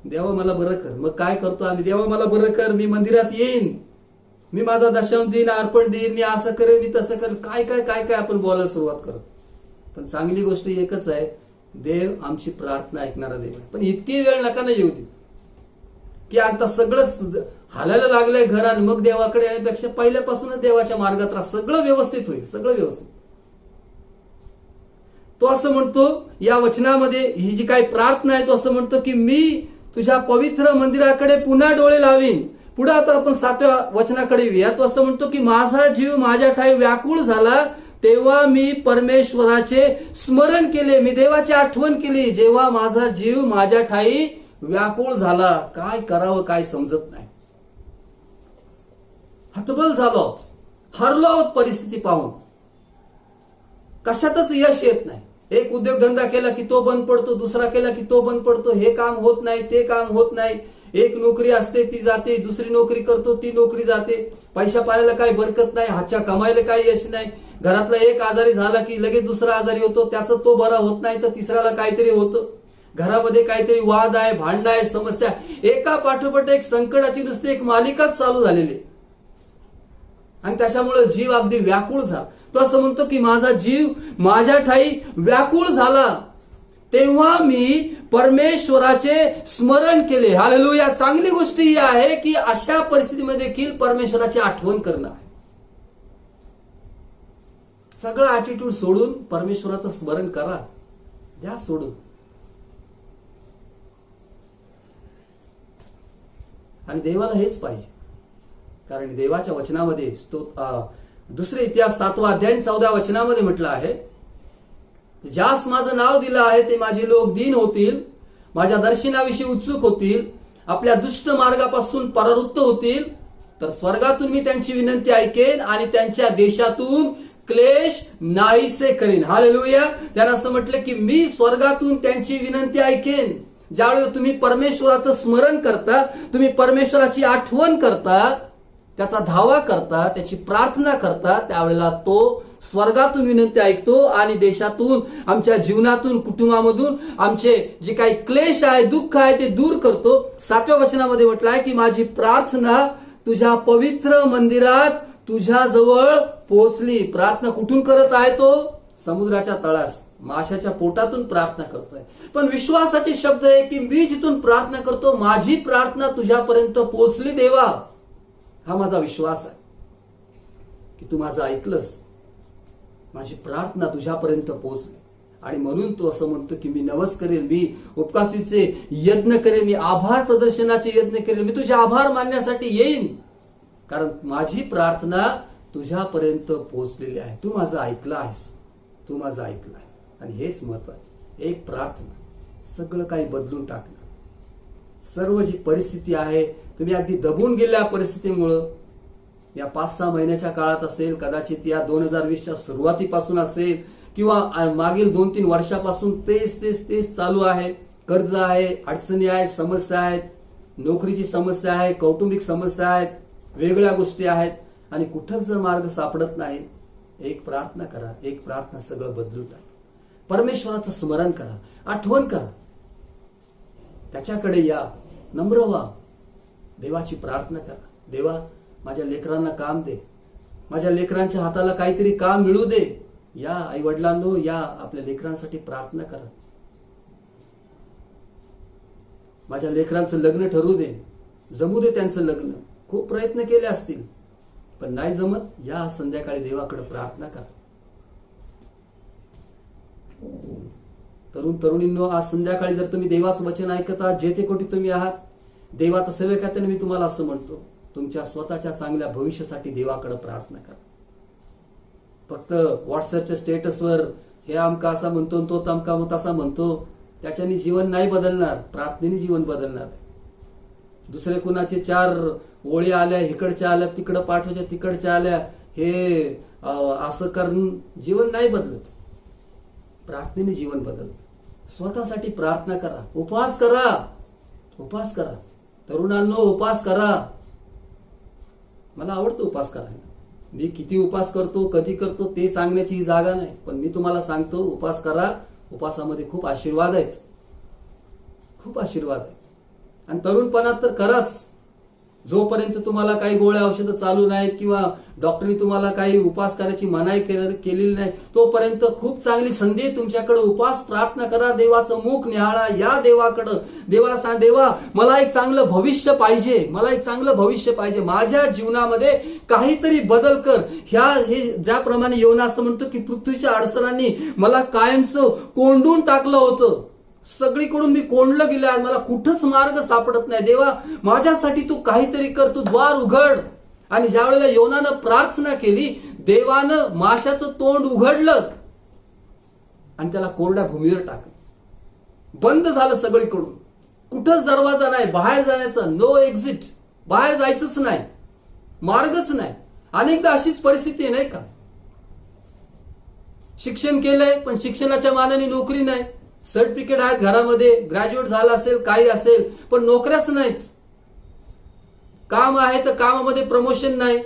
देवा मला बरं कर. मग काय करतो आम्ही? देवा मला बरं कर, मी मंदिरात येईन, मी माझा दशम देईन, अर्पण देईन, मी असं करेन, मी तसं करेन, काय काय काय काय आपण बोलायला सुरुवात करतो. पण चांगली गोष्ट एकच आहे, देव आमची प्रार्थना ऐकणारा देव आहे. पण इतकी वेळ नका ना येऊ दे की आता सगळं हालायला लागलंय घर आणि मग देवाकडे येण्यापेक्षा पहिल्यापासूनच देवाच्या मार्गात राहा, सगळं व्यवस्थित होईल, सगळं व्यवस्थित. तो असं म्हणतो या वचनामध्ये, ही जी काही प्रार्थना आहे, तो असं म्हणतो की मी तुझ्या पवित्र मंदिराकडे पुन्हा डोळे लावीन. पुढे आता आपण 7व्या वचनाकडे येऊया. तो असं म्हणतो की माझा जीव माझ्या ठाई व्याकुळ झाला, तेव्हा मी परमेश्वराचे स्मरण केले, मी देवाची आठवण केली. जेव्हा माझा जीव माझ्या ठाई व्याकुळ झाला, काय करावं काय समजत नाही. हतबल झालो आहोत, हरलो आहोत परिस्थिती पाहून. कशातच यश येत नाही. एक उद्योगधंदा केला की तो बंद पडतो, दुसरा केला की तो बंद पडतो, हे काम होत नाही, ते काम होत नाही. एक नोकरी असते ती जाते, दुसरी नोकरी करतो ती नोकरी जाते. पैसा पाण्याला काही बरकत नाही, हातच्या कमाईला काही यश नाही. घरातला एक आजारी झाला की लगेच दुसरा आजारी होतो, त्याचं तो बरा होत नाही तर तिसऱ्याला काहीतरी होतं. घरामध्ये काहीतरी वाद आहे, भांडण आहे, समस्या, एका पाठोपाठ एक संकटाची नुसती एक मालिकाच चालू झालेली. आणि त्याच्यामुळे जीव अगदी व्याकुळ झाला. तो असं म्हणतो की माझा जीव माझ्या ठाई व्याकुळ झाला, तेव्हा मी परमेश्वराचे स्मरण केले. हालेलुया. चांगली गोष्ट ही आहे की अशा परिस्थितीमध्ये देखील परमेश्वराची आठवण करणं आहे. सगळं ऍटिट्यूड सोडून परमेश्वराचं स्मरण करा, द्या सोडून. आणि देवाला हेच पाहिजे. कारण देवाच्या वचनामध्ये दुसरे इतिहास 7वा अध्याय 14व्या वचनामध्ये म्हटलं आहे, ज्यास माझं नाव दिलं आहे ते माझे लोक दीन होतील, माझ्या दर्शनाविषयी उत्सुक होतील, आपल्या दुष्ट मार्गापासून परावृत्त होतील, तर स्वर्गातून मी त्यांची विनंती ऐकेन आणि त्यांच्या देशातून क्लेश नाहीसे करेन. हालेलुया. त्यांना असं म्हटलं की मी स्वर्गातून त्यांची विनंती ऐकेन. ज्यावेळेला तुम्ही परमेश्वराचं स्मरण करता, तुम्ही परमेश्वराची आठवण करता, त्याचा धावा करता, त्याची प्रार्थना करता, त्यावेळेला तो स्वर्गातून विनंती ऐकतो आणि देशातून, आमच्या जीवनातून, कुटुंबामधून आमचे जे काही क्लेश आहे, दुःख आहे ते दूर करतो. 7व्या वचनामध्ये म्हटलं आहे की माझी प्रार्थना तुझ्या पवित्र मंदिरात तुझ्या जवळ पोहोचली. प्रार्थना कुठून करत आहे तो? समुद्राच्या तळास, माशाच्या पोटातून प्रार्थना करतोय. पण विश्वासाचे शब्द आहे की मी जिथून प्रार्थना करतो, माझी प्रार्थना तुझ्यापर्यंत पोहोचली देवा. हा माझा विश्वास आहे की तू माझं ऐकलंस, माझी प्रार्थना तुझ्यापर्यंत पोहोचली. आणि म्हणून तो असं म्हणतो की मी नवस करेल, मी उपवासाचे यज्ञ करेल, मी आभार प्रदर्शनाचे यज्ञ करेल, मी तुझे आभार मानण्यासाठी येईन, कारण माझी प्रार्थना तुझ्यापर्यंत पोहोचलेली आहे. तू माझं ऐकलं आहेस, तू माझं ऐकलं आहेस. आणि हेच महत्वाचे, एक प्रार्थना सगळं काही बदलून टाकणार. सर्व जी परिस्थिती आहे, तुम्ही अगदी दबून गेल्या परिस्थितीमुळं, या 5-6 महिन्याच्या काळात असेल, कदाचित या 2020च्या सुरुवातीपासून असेल, किंवा मागील 2-3 वर्षापासून तेच चालू आहे. कर्ज आहे, अडचणी आहेत, समस्या आहेत, नोकरीची समस्या आहे, कौटुंबिक समस्या आहेत, वेगळ्या गोष्टी आहेत आणि कुठंच जर मार्ग सापडत नाही, एक प्रार्थना करा. एक प्रार्थना सगळं बदलून टाका. परमेश्वराचं स्मरण करा, आठवण करा, त्याच्याकडे या, नम्र व्हा, देवाची प्रार्थना करा. देवा, माझ्या लेकरांना काम दे, माझ्या लेकरांच्या हाताला काहीतरी काम मिळू दे. या आई वडिलांनो, या आपल्या लेकरांसाठी प्रार्थना करा. माझ्या लेकरांचं लग्न ठरू दे, जमू दे त्यांचं लग्न. खूप प्रयत्न केले असतील पण नाही जमत, या संध्याकाळी देवाकडे प्रार्थना करा. तरुण तरुणींनो, आज संध्याकाळी जर तुम्ही देवाचं वचन ऐकत आहात, जेथे कोठे तुम्ही आहात, देवाचा सेवक आहे, मी तुम्हाला असं म्हणतो, तुमच्या स्वतःच्या चांगल्या भविष्यासाठी देवाकडे प्रार्थना करा. फक्त व्हॉट्सअपच्या स्टेटसवर हे आमका असा म्हणतो, तो तमका तसा म्हणतो, त्याच्याने जीवन नाही बदलणार. प्रार्थनेने जीवन बदलणार. दुसरे कुणाचे 4 ओळी आल्या, इकडच्या आल्या, तिकडं पाठवायच्या, तिकडच्या आल्या, हे असं करून जीवन नाही बदलत. प्रार्थनेने जीवन बदलत. स्वतःसाठी प्रार्थना करा, उपवास करा, उपवास करा. तरुणांनो, उपवास करा. मला आवडतं उपवास करायला. मी किती उपवास करतो, कधी करतो ते सांगण्याची ही जागा नाही, पण मी तुम्हाला सांगतो, उपवास करा. उपासामध्ये खूप आशीर्वाद आहेत, खूप आशीर्वाद आहे. आणि तरुणपणात तर कराच. जोपर्यंत तुम्हाला काही गोळ्या औषधं चालू नाहीत किंवा डॉक्टरनी तुम्हाला काही उपवास करायची मनाई केलेली नाही, तोपर्यंत खूप चांगली संधी तुमच्याकडे. उपवास, प्रार्थना करा, देवाचं मुख निहाळा, या देवाकडं. देवाला सांग, देवा, मला एक चांगलं भविष्य पाहिजे, मला एक चांगलं भविष्य पाहिजे, माझ्या जीवनामध्ये काहीतरी बदल कर. हे ज्याप्रमाणे योना असं म्हणतो की पृथ्वीच्या अडसरांनी मला कायमचं कोंडून टाकलं होतं, सगळीकडून मी कोंडलं गेले आहे, मला कुठंच मार्ग सापडत नाही. देवा, माझ्यासाठी तू काहीतरी कर, तू द्वार उघड. आणि ज्या वेळेला योनानं प्रार्थना केली, देवानं माशाचं तोंड उघडलं आणि त्याला कोरड्या भूमीवर टाकलं. बंद झालं सगळीकडून, कुठंच दरवाजा नाही, बाहेर जाण्याचा, नो एक्झिट, बाहेर जायचंच नाही, मार्गच नाही. अनेकदा अशीच परिस्थिती आहे, नाही का? शिक्षण केलंय पण शिक्षणाच्या मानाने नोकरी नाही. सर्टिफिकेट आहेत घरामध्ये, ग्रॅज्युएट झाला असेल, काही असेल, पण नोकऱ्याच नाहीत. काम आहे तर कामामध्ये प्रमोशन नाही.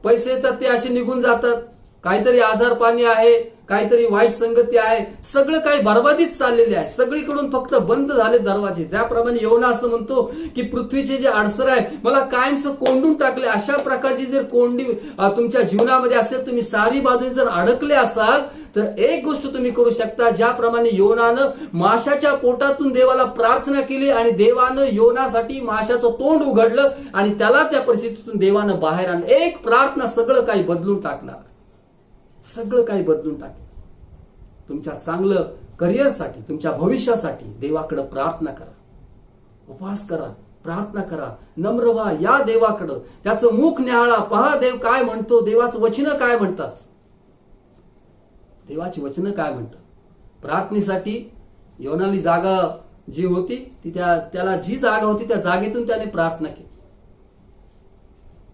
पैसे येतात ते असे निघून जातात. काहीतरी आजारपाणी आहे, काहीतरी वाईट संगती आहे, सगळं काही बरबादीत चाललेले आहे. सगळीकडून फक्त बंद झाले दरवाजे. ज्याप्रमाणे योना असं म्हणतो की पृथ्वीचे जे अडसर आहे मला कायमचं कोंडून टाकले. अशा प्रकारची जर कोंडी तुमच्या जीवनामध्ये असेल, तुम्ही सारी बाजूने जर अडकले असाल, तर एक गोष्ट तुम्ही करू शकता. ज्याप्रमाणे योनानं माशाच्या पोटातून देवाला प्रार्थना केली आणि देवानं योनासाठी माशाचं तोंड उघडलं आणि त्याला त्या परिस्थितीतून देवानं बाहेर आणलं. एक प्रार्थना सगळं काही बदलून टाकणार, सगळं काही बदलून टाकेल. तुमच्या चांगलं करिअरसाठी, तुमच्या भविष्यासाठी देवाकडे प्रार्थना करा, उपवास करा, प्रार्थना करा, नम्र व्हा, या देवाकडं. त्याचं मुख निहाळा, पहा देव काय म्हणतो, देवाचं वचनं काय म्हणतात, देवाची वचनं काय म्हणतात. प्रार्थनेसाठी योनाली जागा जी होती ती त्याला जी जागा होती त्या जागेतून त्याने प्रार्थना केली.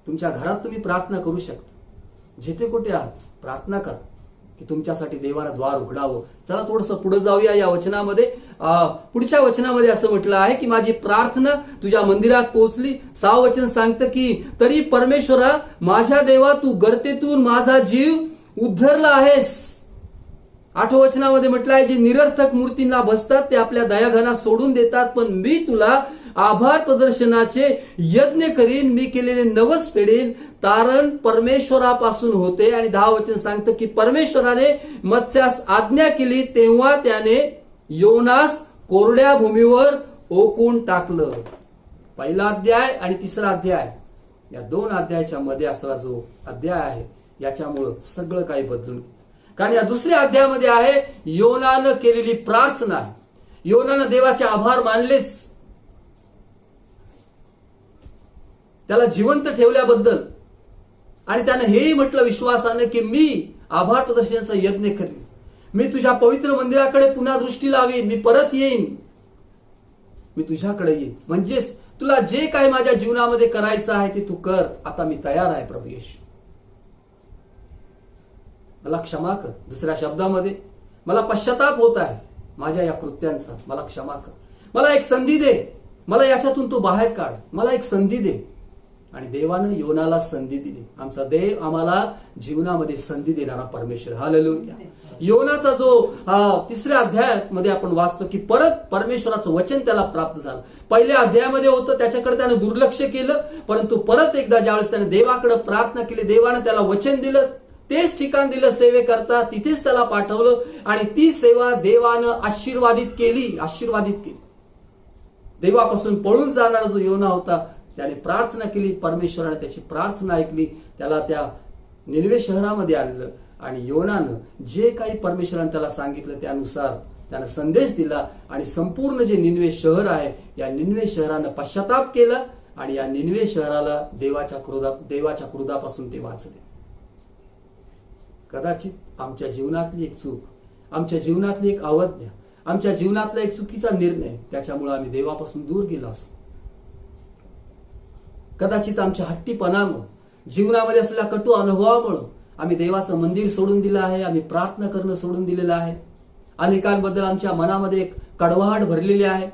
तुमच्या घरात तुम्ही प्रार्थना करू शकता. जिथे कुठे आहात प्रार्थना करा. की तुमच्यासाठी देवानं द्वार उघडावं. चला थोडंसं पुढे जाऊया या वचनामध्ये. पुढच्या वचनामध्ये असं म्हटलं आहे की माझी प्रार्थना तुझ्या मंदिरात पोहोचली. 6 वचन सांगतं की तरी परमेश्वरा माझ्या देवा तू गर्तेतून माझा जीव उद्धरला आहेस. 8 वचनामध्ये म्हटलं आहे जे निरर्थक मूर्तींना बसतात ते आपल्या दयाघना सोडून देतात, पण मी तुला आभार प्रदर्शनाचे यज्ञ करीन, मी केलेले नवस फेडेन. तारण परमेश्वरापासून होते. आणि 10 वचन सांगतं की परमेश्वराने मत्स्यास आज्ञा केली तेव्हा त्याने योनास कोरड्या भूमीवर ओकून टाकलं. पहिला अध्याय आणि तिसरा अध्याय या 2 अध्यायाच्या मध्ये असला जो अध्याय आहे याच्यामुळं सगळं काही बदलून. कारण या दुसऱ्या अध्यायामध्ये आहे योनानं केलेली प्रार्थना. योनानं देवाचे आभार मानलेच, त्याला जिवंत ठेवल्याबद्दल, आणि त्यानं हेही म्हटलं विश्वासानं की मी आभार प्रदर्शनाचा यज्ञ करीन, मी तुझ्या पवित्र मंदिराकडे पुन्हा दृष्टी लावीन, मी परत येईन, मी तुझ्याकडे येईन. म्हणजेच तुला जे काही माझ्या जीवनामध्ये करायचं आहे ते तू कर, आता मी तयार आहे प्रभू येशू, मला क्षमा कर. दुसऱ्या शब्दामध्ये मला पश्चाताप होत आहे माझ्या या कृत्यांचा, मला क्षमा कर, मला एक संधी दे, मला याच्यातून तू बाहेर काढ, मला एक संधी दे. आणि देवानं योनाला संधी दिली. आमचा देव आम्हाला जीवनामध्ये संधी देणारा परमेश्वर. हालेलुया. योनाचा जो 3ऱ्या अध्यायामध्ये आपण वाचतो की परत परमेश्वराचं वचन त्याला प्राप्त झालं. पहिल्या अध्यायामध्ये होतं, त्याच्याकडे त्यानं दुर्लक्ष केलं, परंतु परत एकदा ज्यावेळेस त्याने देवाकडे प्रार्थना केली, देवानं त्याला वचन दिलं, तेच ठिकाण दिलं सेवेकरता, तिथेच त्याला पाठवलं आणि ती सेवा देवानं आशीर्वादित केली. देवापासून पळून जाणारा जो योना होता त्याने प्रार्थना केली, परमेश्वराने त्याची प्रार्थना ऐकली, त्याला त्या निनवे शहरामध्ये आणलं आणि योनानं जे काही परमेश्वराने त्याला सांगितलं त्यानुसार त्यानं संदेश दिला आणि संपूर्ण जे निनवे शहर आहे या निनवे शहरानं पश्चाताप केला आणि या निनवे शहराला देवाच्या क्रोधापासून ते वाचले. कदाचित आमच्या जीवनातली एक चूक, आमच्या जीवनातली एक अवज्ञा, आमच्या जीवनातला एक चुकीचा निर्णय, त्याच्यामुळे आम्ही देवापासून दूर गेलो असतो. कदाचित आमच्या हट्टीपणामुळे, जीवनामध्ये असलेल्या कटू अनुभवामुळे आम्ही देवाचं मंदिर सोडून दिलं आहे, आम्ही प्रार्थना करणं सोडून दिलेलं आहे. अनेकांबद्दल आमच्या मनामध्ये एक कडवाहट भरलेली आहे.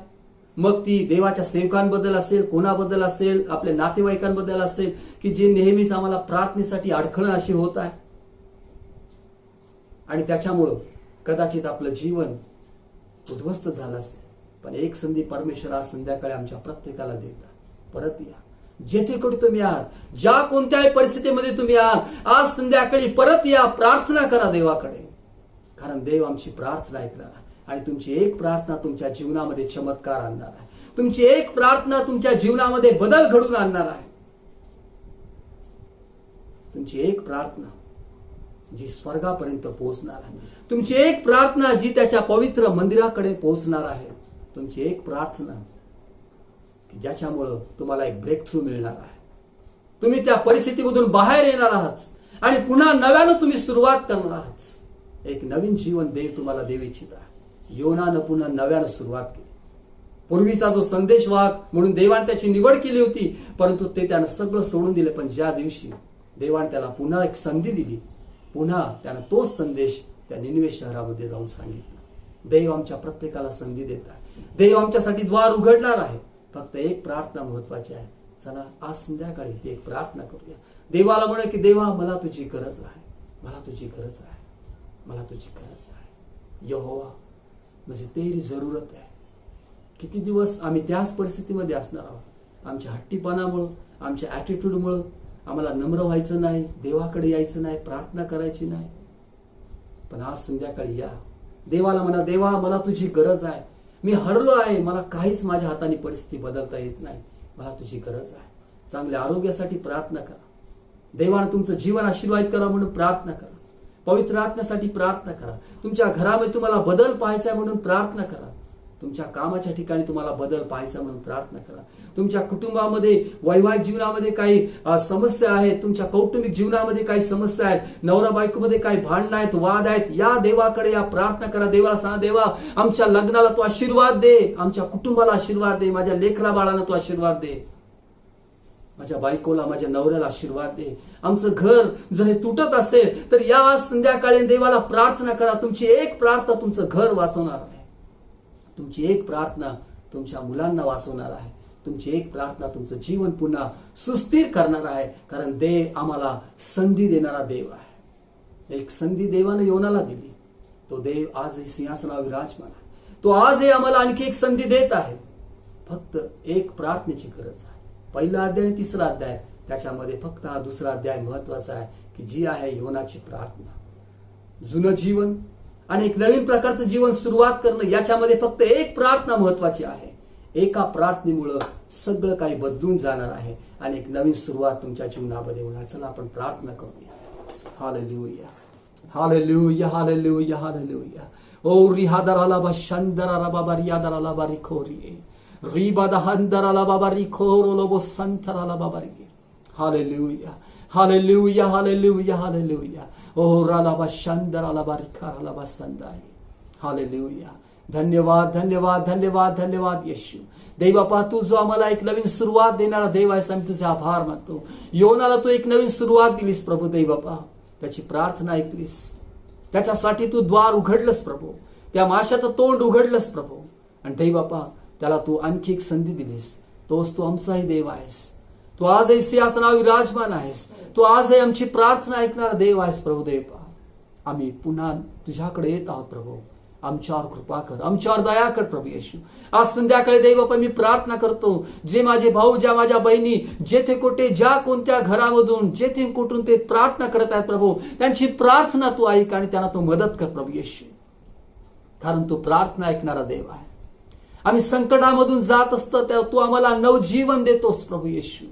मग ती देवाच्या सेवकांबद्दल असेल, कोणाबद्दल असेल, आपल्या नातेवाईकांबद्दल असेल की जे नेहमीच आम्हाला प्रार्थनेसाठी अडखळण अशी होत आहे. आणि त्याच्यामुळं कदाचित आपलं जीवन उद्ध्वस्त झालं असेल. पण एक संधी परमेश्वर आज संध्याकाळी आमच्या प्रत्येकाला देतात. परत या, जेथे कुठे तुम्ही आहात, ज्या कोणत्याही परिस्थितीमध्ये तुम्ही आहात, आज संध्याकाळी परत या, प्रार्थना करा देवाकडे. कारण देव आमची प्रार्थना ऐकणार आहे आणि तुमची एक प्रार्थना तुमच्या जीवनामध्ये चमत्कार आणणार आहे. तुमची एक प्रार्थना तुमच्या जीवनामध्ये बदल घडून आणणार आहे. तुमची एक प्रार्थना जी स्वर्गापर्यंत पोहोचणार आहे. तुमची एक प्रार्थना जी त्याच्या पवित्र मंदिराकडे पोहोचणार आहे. तुमची एक प्रार्थना की ज्याच्यामुळं तुम्हाला एक ब्रेक थ्रू मिळणार आहे. तुम्ही त्या परिस्थितीमधून बाहेर येणार आहात आणि पुन्हा नव्यानं तुम्ही सुरुवात करणार आहात. एक नवीन जीवन देव तुम्हाला देऊ इच्छित आहे. योनानं पुन्हा नव्यानं सुरुवात केली. पूर्वीचा जो संदेशवाहक म्हणून देवाने त्याची निवड केली होती, परंतु ते त्यानं सगळं सोडून दिले. पण ज्या दिवशी देवाने त्याला पुन्हा एक संधी दिली, पुन्हा त्यानं तोच संदेश त्या निनवे शहरामध्ये जाऊन सांगितला. देव आमच्या प्रत्येकाला संधी देत आहे. देव आमच्यासाठी द्वार उघडणार आहे. फक्त एक प्रार्थना महत्वाची आहे. चला आज संध्याकाळी एक प्रार्थना करूया. देवाला म्हणा की देवा मला तुझी गरज आहे, मला तुझी गरज आहे, मला तुझी गरज आहे. यहोवा मुझे तेरी जरूरत आहे. किती दिवस आम्ही त्याच परिस्थितीमध्ये असणार आहोत. आमच्या हट्टीपणामुळं, आमच्या ॲटिट्यूडमुळं आम्हाला नम्र व्हायचं नाही, देवाकडे यायचं नाही, प्रार्थना करायची नाही. पण आज संध्याकाळी या, देवाला म्हणा देवा मला तुझी गरज आहे, मी हरलो आहे, मला काहीच माझ्या हाताने परिस्थिती बदलता येत नाही, मला तुझी गरज आहे. चांगल्या आरोग्यासाठी प्रार्थना करा. देवानं तुमचं जीवन आशीर्वादित करा म्हणून प्रार्थना करा. पवित्र आत्म्यासाठी प्रार्थना करा. तुमच्या घरामध्ये तुम्हाला बदल पाहायचा आहे म्हणून प्रार्थना करा. तुमच्या कामाच्या ठिकाणी तुम्हाला बदल पाहायचा म्हणून प्रार्थना करा. तुमच्या कुटुंबामध्ये, वैवाहिक जीवनामध्ये काही समस्या आहेत, तुमच्या कौटुंबिक जीवनामध्ये काही समस्या आहेत, नवरा बायकोमध्ये काही भांडणं आहेत, वाद आहेत, या देवाकडे या, प्रार्थना करा. देवाला सांगा देवा आमच्या लग्नाला तू आशीर्वाद दे, आमच्या कुटुंबाला आशीर्वाद दे, माझ्या लेकरा बाळांना तू आशीर्वाद दे. माझ्या बायकोला, माझ्या नवऱ्याला आशीर्वाद दे. आमचं घर जर हे तुटत असेल तर या संध्याकाळी देवाला प्रार्थना करा. तुमची एक प्रार्थना तुमचं घर वाचवणार आहे. तुमची एक प्रार्थना तुमच्या मुलांना वाचवणार आहे. तुमची एक प्रार्थना तुमचं जीवन पुन्हा सुस्थिर करणार आहे. कारण देव आम्हाला संधी देणारा देव आहे. एक संधी देवाने योनाला दिली. तो देव आजही सिंहासनावर विराजमान आहे. तो आजही आम्हाला आणखी एक संधी देत आहे. फक्त एक प्रार्थनेची गरज आहे. पहिला अध्याय आणि तिसरा अध्याय, त्याच्यामध्ये फक्त हा दुसरा अध्याय महत्वाचा आहे की जी आहे योनाची प्रार्थना. जुनं जीवन आणि एक नवीन प्रकारचं जीवन सुरुवात करणं, याच्यामध्ये फक्त एक प्रार्थना महत्वाची आहे. एका प्रार्थनेमुळं सगळं काही बदलून जाणार आहे आणि एक नवीन सुरुवात तुमच्या जीवनामध्ये होणार. चला आपण प्रार्थना करूया. Hallelujah, hallelujah, hallelujah, hallelujah. ओ रिहादराला बा शंदराला बाबा रियादराला बारी खोरी रिबादा हंदराला बाबा रिखोरोलो बो संतराला बाबा री. Hallelujah, hallelujah, hallelujah, hallelujah. ओ राला बा शंदराला बारी खाराला बा संदाई. हालेलुया. धन्यवाद, धन्यवाद, धन्यवाद, धन्यवाद येशू. देवबापा, तू जो आम्हाला एक नवीन सुरुवात देणारा देव आहेस, आम्ही तुझे आभार मानतो. योनाला तू एक नवीन सुरुवात दिलीस प्रभू. देवबापा, त्याची प्रार्थना ऐकलीस, त्याच्यासाठी तू द्वार उघडलंस प्रभू. त्या माशाचं तोंड उघडलंस प्रभू. आणि देवबापा, त्याला तू आणखी एक संधी दिलीस. तोच तू आमचाही देव आहेस. तू आजही सिंहासनावर विराजमान आहेस. तू आजही आमची प्रार्थना ऐकणारा देव आहेस प्रभू. देवबा, आम्ही पुन्हा तुझ्याकडे येत आहोत प्रभू. आमच्यावर कृपा कर, आमच्यावर दया कर प्रभू येशू. आज संध्याकाळी देवबापा मी प्रार्थना करतो, जे माझे भाऊ, ज्या माझ्या बहिणी जेथे कोठे ज्या कोणत्या घरामधून जेथे कुठून ते प्रार्थना करत आहेत प्रभू, त्यांची प्रार्थना तू ऐक आणि त्यांना तू मदत कर प्रभू येशू. कारण तू प्रार्थना ऐकणारा देव आहे. आम्ही संकटामधून जात असतो तेव्हा तू आम्हाला नवजीवन देतोस प्रभू येशू.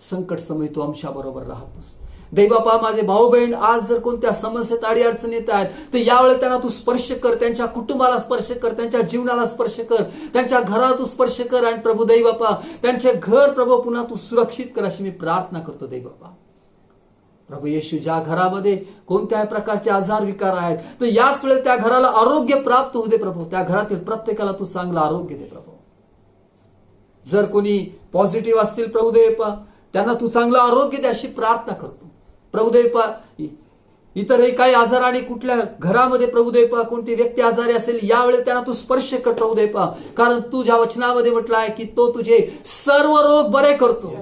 संकट समय तू आमच्या बरोबर राहतोस. देवबापा, माझे भाऊ बहीण आज जर कोणत्या समस्येत अडीअडचणी येत आहेत तर यावेळी त्यांना तू स्पर्श कर. त्यांच्या कुटुंबाला स्पर्श कर, त्यांच्या जीवनाला स्पर्श कर, त्यांच्या घराला तू स्पर्श कर. आणि प्रभू देवबापा, त्यांचे घर प्रभू पुन्हा तू सुरक्षित कर अशी मी प्रार्थना करतो देवबापा. प्रभू येशू, ज्या घरामध्ये कोणत्याही प्रकारचे आजार विकार आहेत तर याच वेळेला त्या घराला आरोग्य प्राप्त होऊ दे प्रभू. त्या घरातील प्रत्येकाला तू चांगलं आरोग्य दे प्रभू. जर कोणी पॉझिटिव्ह असतील प्रभू देवपा, त्यांना तू चांगलं आरोग्य दे अशी प्रार्थना करतो प्रभू देवपा. इतरही काही आजार आणि कुठल्या घरामध्ये प्रभू देवपा कोणती व्यक्ती आजारी असेल यावेळी त्यांना तू स्पर्श कर प्रभू देवपा. कारण तू ज्या वचनामध्ये म्हटलं आहे की तो तुझे सर्व रोग बरे करतो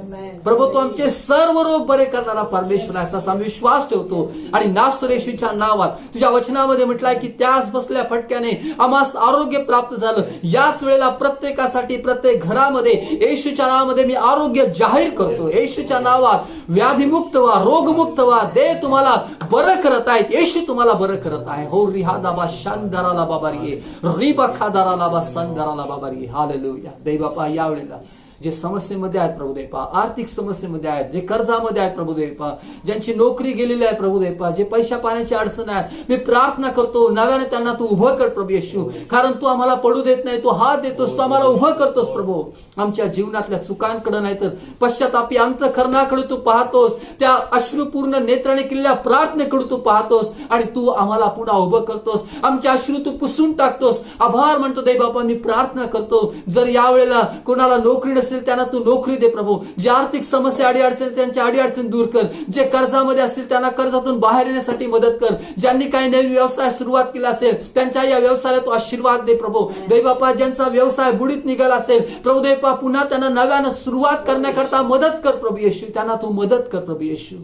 प्रभू. तो आमचे सर्व रोग बरे करणारा परमेश्वर आहे असा विश्वास ठेवतो. आणि नासर येशूच्या नावात तुझ्या वचनामध्ये म्हटलंय की त्याच बसल्या फटक्याने आम्हास आरोग्य प्राप्त झालं. याच वेळेला प्रत्येकासाठी प्रत्येक घरामध्ये येशूच्या नावामध्ये मी आरोग्य जाहीर करतो. येशूच्या नावात व्याधीमुक्त व्हा, रोगमुक्त व्हा. दे तुम्हाला बरं करत आहेत. येशू तुम्हाला बरं करत आहे. हो रिहादाबा शांदराला बाबारी रिबा खादाराला बा संदराला बाबारी. हालेलुया. देवबापा, यावेळेला जे समस्येमध्ये आहेत प्रभू देवपा, आर्थिक समस्येमध्ये आहेत, जे कर्जामध्ये आहेत प्रभू देवपा, ज्यांची नोकरी गेलेली आहे प्रभू देवपा, जे पैशा पाण्याची अडचण आहे, मी प्रार्थना करतो नव्याने त्यांना तू उभं कर प्रभू येशू. कारण तू आम्हाला पडू देत नाही, तू हात देतोस, तू आम्हाला उभं करतोस प्रभू. आमच्या जीवनातल्या चुकांकडे नाही तर पश्चातापी अंतःकरणाकडे तू पाहतोस. त्या अश्रुपूर्ण नेत्राने केलेल्या प्रार्थनेकडे तू पाहतोस आणि तू आम्हाला पुन्हा उभं करतोस. आमच्या अश्रू तू पुसून टाकतोस. आभार म्हणतो देवबापा. मी प्रार्थना करतो जर यावेळेला कोणाला नोकरी नसेल त्यांना तू नोकरी दे प्रभू. जे आर्थिक समस्या अडीअडचण त्यांच्या अडीअडचण दूर कर. जे कर्जामध्ये असतील त्यांना कर्जातून बाहेर येण्यासाठी मदत कर. ज्यांनी काही नवीन व्यवसाय सुरुवात केला असेल त्यांच्या या व्यवसायाला तू आशीर्वाद दे प्रभू. देवबापा, ज्यांचा व्यवसाय बुडीत निघाला असेल प्रभू देवपा, पुन्हा त्यांना नव्यानं सुरुवात करण्याकरता मदत कर प्रभू येशू. त्यांना तू मदत कर प्रभू येशू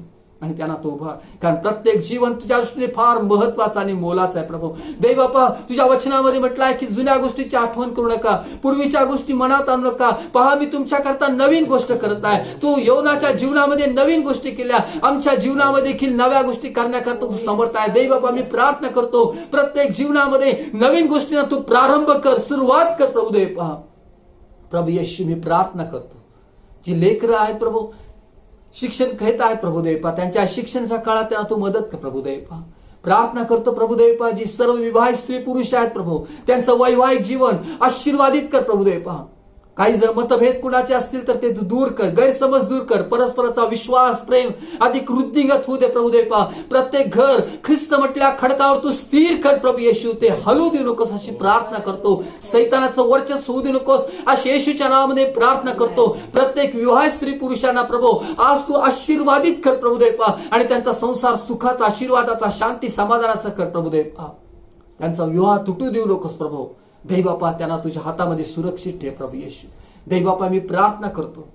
आणि त्यांना तो उभा. कारण प्रत्येक जीवन तुझ्या दृष्टीने फार महत्वाचं आणि मोलाचं आहे प्रभू. देवबापा, तुझ्या वचनामध्ये म्हटलं आहे की जुन्या गोष्टीची आठवण करू नका, पूर्वीच्या गोष्टी मनात आणू नका. पहा, मी तुमच्याकरता नवीन गोष्ट करत आहे. तू योनाच्या जीवनामध्ये नवीन गोष्टी केल्या, आमच्या जीवनामध्ये देखील नव्या गोष्टी करण्याकरता तू समर्थ आहे. देवबापा, मी प्रार्थना करतो प्रत्येक जीवनामध्ये नवीन गोष्टींना तू प्रारंभ कर, सुरुवात कर प्रभू देवपा. प्रभू येशू, मी प्रार्थना करतो जी लेकरं आहेत प्रभू, शिक्षण घेत आहेत प्रभू देवपा, त्यांच्या शिक्षणाच्या काळात त्यांना तू मदत कर प्रभू देवपा. प्रार्थना करतो प्रभू देवपा, जी सर्व विवाहित स्त्री पुरुष आहेत प्रभू, त्यांचं वैवाहिक जीवन आशीर्वादित कर प्रभू देवपा. काही जर मतभेद कुणाचे असतील तर ते दूर कर, गैरसमज दूर कर, परस्पराचा विश्वास प्रेम अधिक वृद्धिंगत होऊ दे प्रभू देवा. प्रत्येक घर ख्रिस्त म्हटल्या खडकावर तू स्थिर कर प्रभू येशू. ते हलू देऊ नकोस अशी प्रार्थना करतो. सैतानाचं वर्चस्व होऊ देऊ नकोस अशी येशूच्या नावामध्ये प्रार्थना करतो. प्रत्येक विवाह स्त्री पुरुषांना प्रभू आज तू आशीर्वादित कर प्रभू देवा आणि त्यांचा संसार सुखाचा, आशीर्वादाचा, शांती समाधानाचा कर प्रभू देवा. त्यांचा विवाह तुटू देऊ नकोस प्रभू. दैवबापा त्यांना तुझ्या हातामध्ये सुरक्षित ठेव प्रभू येशू. दैवबापा मी प्रार्थना करतो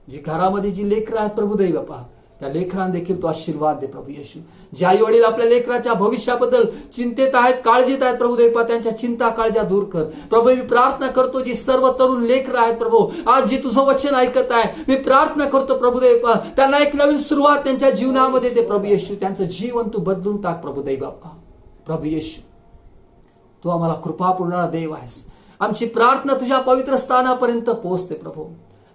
जी घरामध्ये जी लेकरं आहेत प्रभू दैवबापा त्या लेकरांना देखील तू आशीर्वाद दे प्रभू येशू. जे आई वडील आपल्या लेकराच्या भविष्याबद्दल चिंतेत आहेत, काळजीत आहेत प्रभू दैवबापा त्यांच्या चिंता काळज्या दूर कर प्रभू. मी प्रार्थना करतो जी सर्व तरुण लेकरं आहेत प्रभू आज जी तुझं वचन ऐकत आहे मी प्रार्थना करतो प्रभू दैवबापा त्यांना एक नवीन सुरुवात त्यांच्या जीवनामध्ये दे प्रभू येशू. त्यांचं जीवन तू बदलून टाक प्रभू दैवबापा. प्रभू येशू तू आम्हाला कृपा पुरणारा देव आहेस. आमची प्रार्थना तुझ्या पवित्र स्थानापर्यंत पोहोचते प्रभू.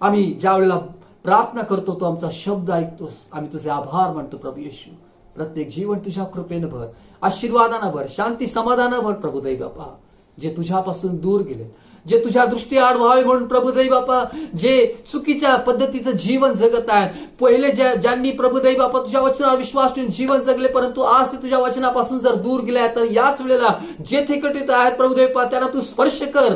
आम्ही ज्या वेळेला प्रार्थना करतो तो आमचा शब्द ऐकतोस. आम्ही तुझे आभार मानतो प्रभू येशू. प्रत्येक जीवन तुझ्या कृपेनं भर, आशीर्वादानं भर, शांती समाधानं भर प्रभू दैवबापा. जे तुझ्यापासून दूर गेले, जे तुझ्या दृष्टी आड व्हावे म्हणून प्रभू दैवबापा जे चुकीच्या पद्धतीचं जीवन जगत आहेत, पहिले ज्यांनी प्रभू दैवबापा तुझ्या वचनावर विश्वास ठेवून जीवन जगले परंतु आज ते तुझ्या वचनापासून जर दूर गेले तर याच वेळेला जे थिकटीत आहेत प्रभू दैवबापा त्यांना तू स्पर्श कर.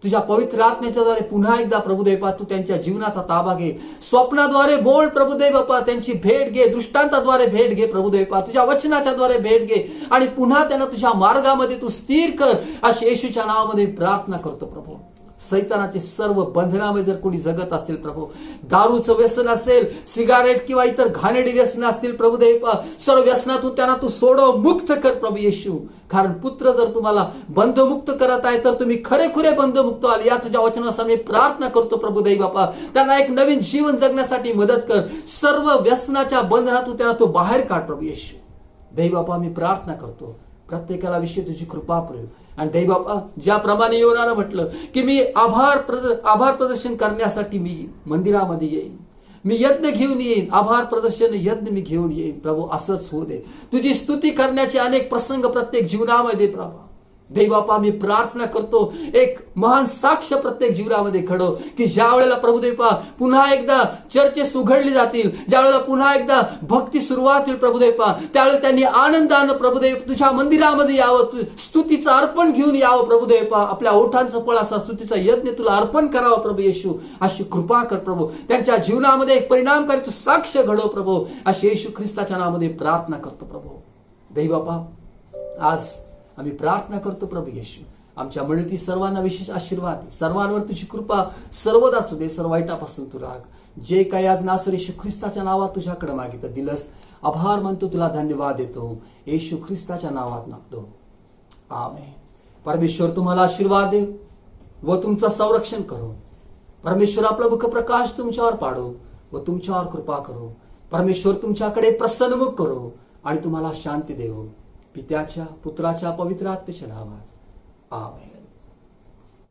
तुझ्या पवित्र आत्म्याच्याद्वारे पुन्हा एकदा प्रभू दैवबापा तू त्यांच्या जीवनाचा ताबा घे. स्वप्नाद्वारे बोल प्रभू दैवबापा. त्यांची भेट घे, दृष्टांताद्वारे भेट घे प्रभू दैवबापा. तुझ्या वचनाच्या द्वारे भेट घे आणि पुन्हा त्यांना तुझ्या मार्गामध्ये तू स्थिर कर अशी येशूच्या नावामध्ये प्रार्थना करतो प्रभू. सैतानाचे सर्व बंधनामध्ये जर कोणी जगत असतील प्रभू, दारूचं व्यसन असेल, सिगारेट किंवा इतर घाणेरडी व्यसन असतील प्रभू दैवबापा सर्व व्यसनातून त्यांना तू सोडव, मुक्त कर प्रभू येशू. कारण पुत्र जर तुम्हाला बंधमुक्त करत आहे तर तुम्ही खरेखुरे बंधमुक्त आले. या तुझ्या वचनानुसार मी प्रार्थना करतो प्रभू दैवबापा त्यांना एक नवीन जीवन जगण्यासाठी मदत कर. सर्व व्यसनाच्या बंधनातून त्यांना तू बाहेर काढ प्रभू येशू. दैवबापा मी प्रार्थना करतो प्रत्येकाला विषयी तुझी कृपा पुरेल. आणि दैवबापा ज्याप्रमाणे योनानं म्हटलं की मी आभार प्रदर्शन करण्यासाठी मी मंदिरामध्ये येईन, मी यज्ञ घेऊन येईन, आभार प्रदर्शन यज्ञ मी घेऊन येईन प्रभू. असंच होऊ दे. तुझी स्तुती करण्याचे अनेक प्रसंग प्रत्येक जीवनामध्ये प्रभू दैवबापा मी प्रार्थना करतो एक महान साक्ष प्रत्येक जीवनामध्ये घडव की ज्या वेळेला प्रभू दैवबापा पुन्हा एकदा चर्चेस उघडली जातील, ज्या वेळेला पुन्हा एकदा भक्ती सुरुवात होईल प्रभू दैवबापा त्यावेळेला त्यांनी आनंदानं प्रभू दैव तुझ्या मंदिरामध्ये यावं, स्तुतीचं अर्पण घेऊन यावं प्रभू दैवबापा. आपल्या ओठांचं फळ असा स्तुतीचा यज्ञ तुला अर्पण करावं प्रभू येशू. अशी कृपा कर प्रभू. त्यांच्या जीवनामध्ये एक परिणामकारी तू साक्ष घडव प्रभू. अशी येशू ख्रिस्ताच्या नावामध्ये प्रार्थना करतो प्रभू. दैवबापा आज आम्ही प्रार्थना करतो प्रभू येशू आमच्या मंडळीतील सर्वांना विशेष आशीर्वाद दे. सर्वांवर तुझी कृपा सर्वदा असू दे. सर्व वाईटापासून तू राख. जे काही आज नासर येशू ख्रिस्ताच्या नावात तुझ्याकडे मागितलं दिलंस आभार मानतो, तुला धन्यवाद देतो. येशू ख्रिस्ताच्या नावात मागतो. आमेन. परमेश्वर तुम्हाला आशीर्वाद दे व तुमचं संरक्षण करो. परमेश्वर आपला मुख प्रकाश तुमच्यावर पाडो व तुमच्यावर कृपा करो. परमेश्वर तुमच्याकडे प्रसन्नमुख करो आणि तुम्हाला शांती देवो. पित्याच्या पुत्राच्या पवित्र आत्म्याच्या नावात आमेन.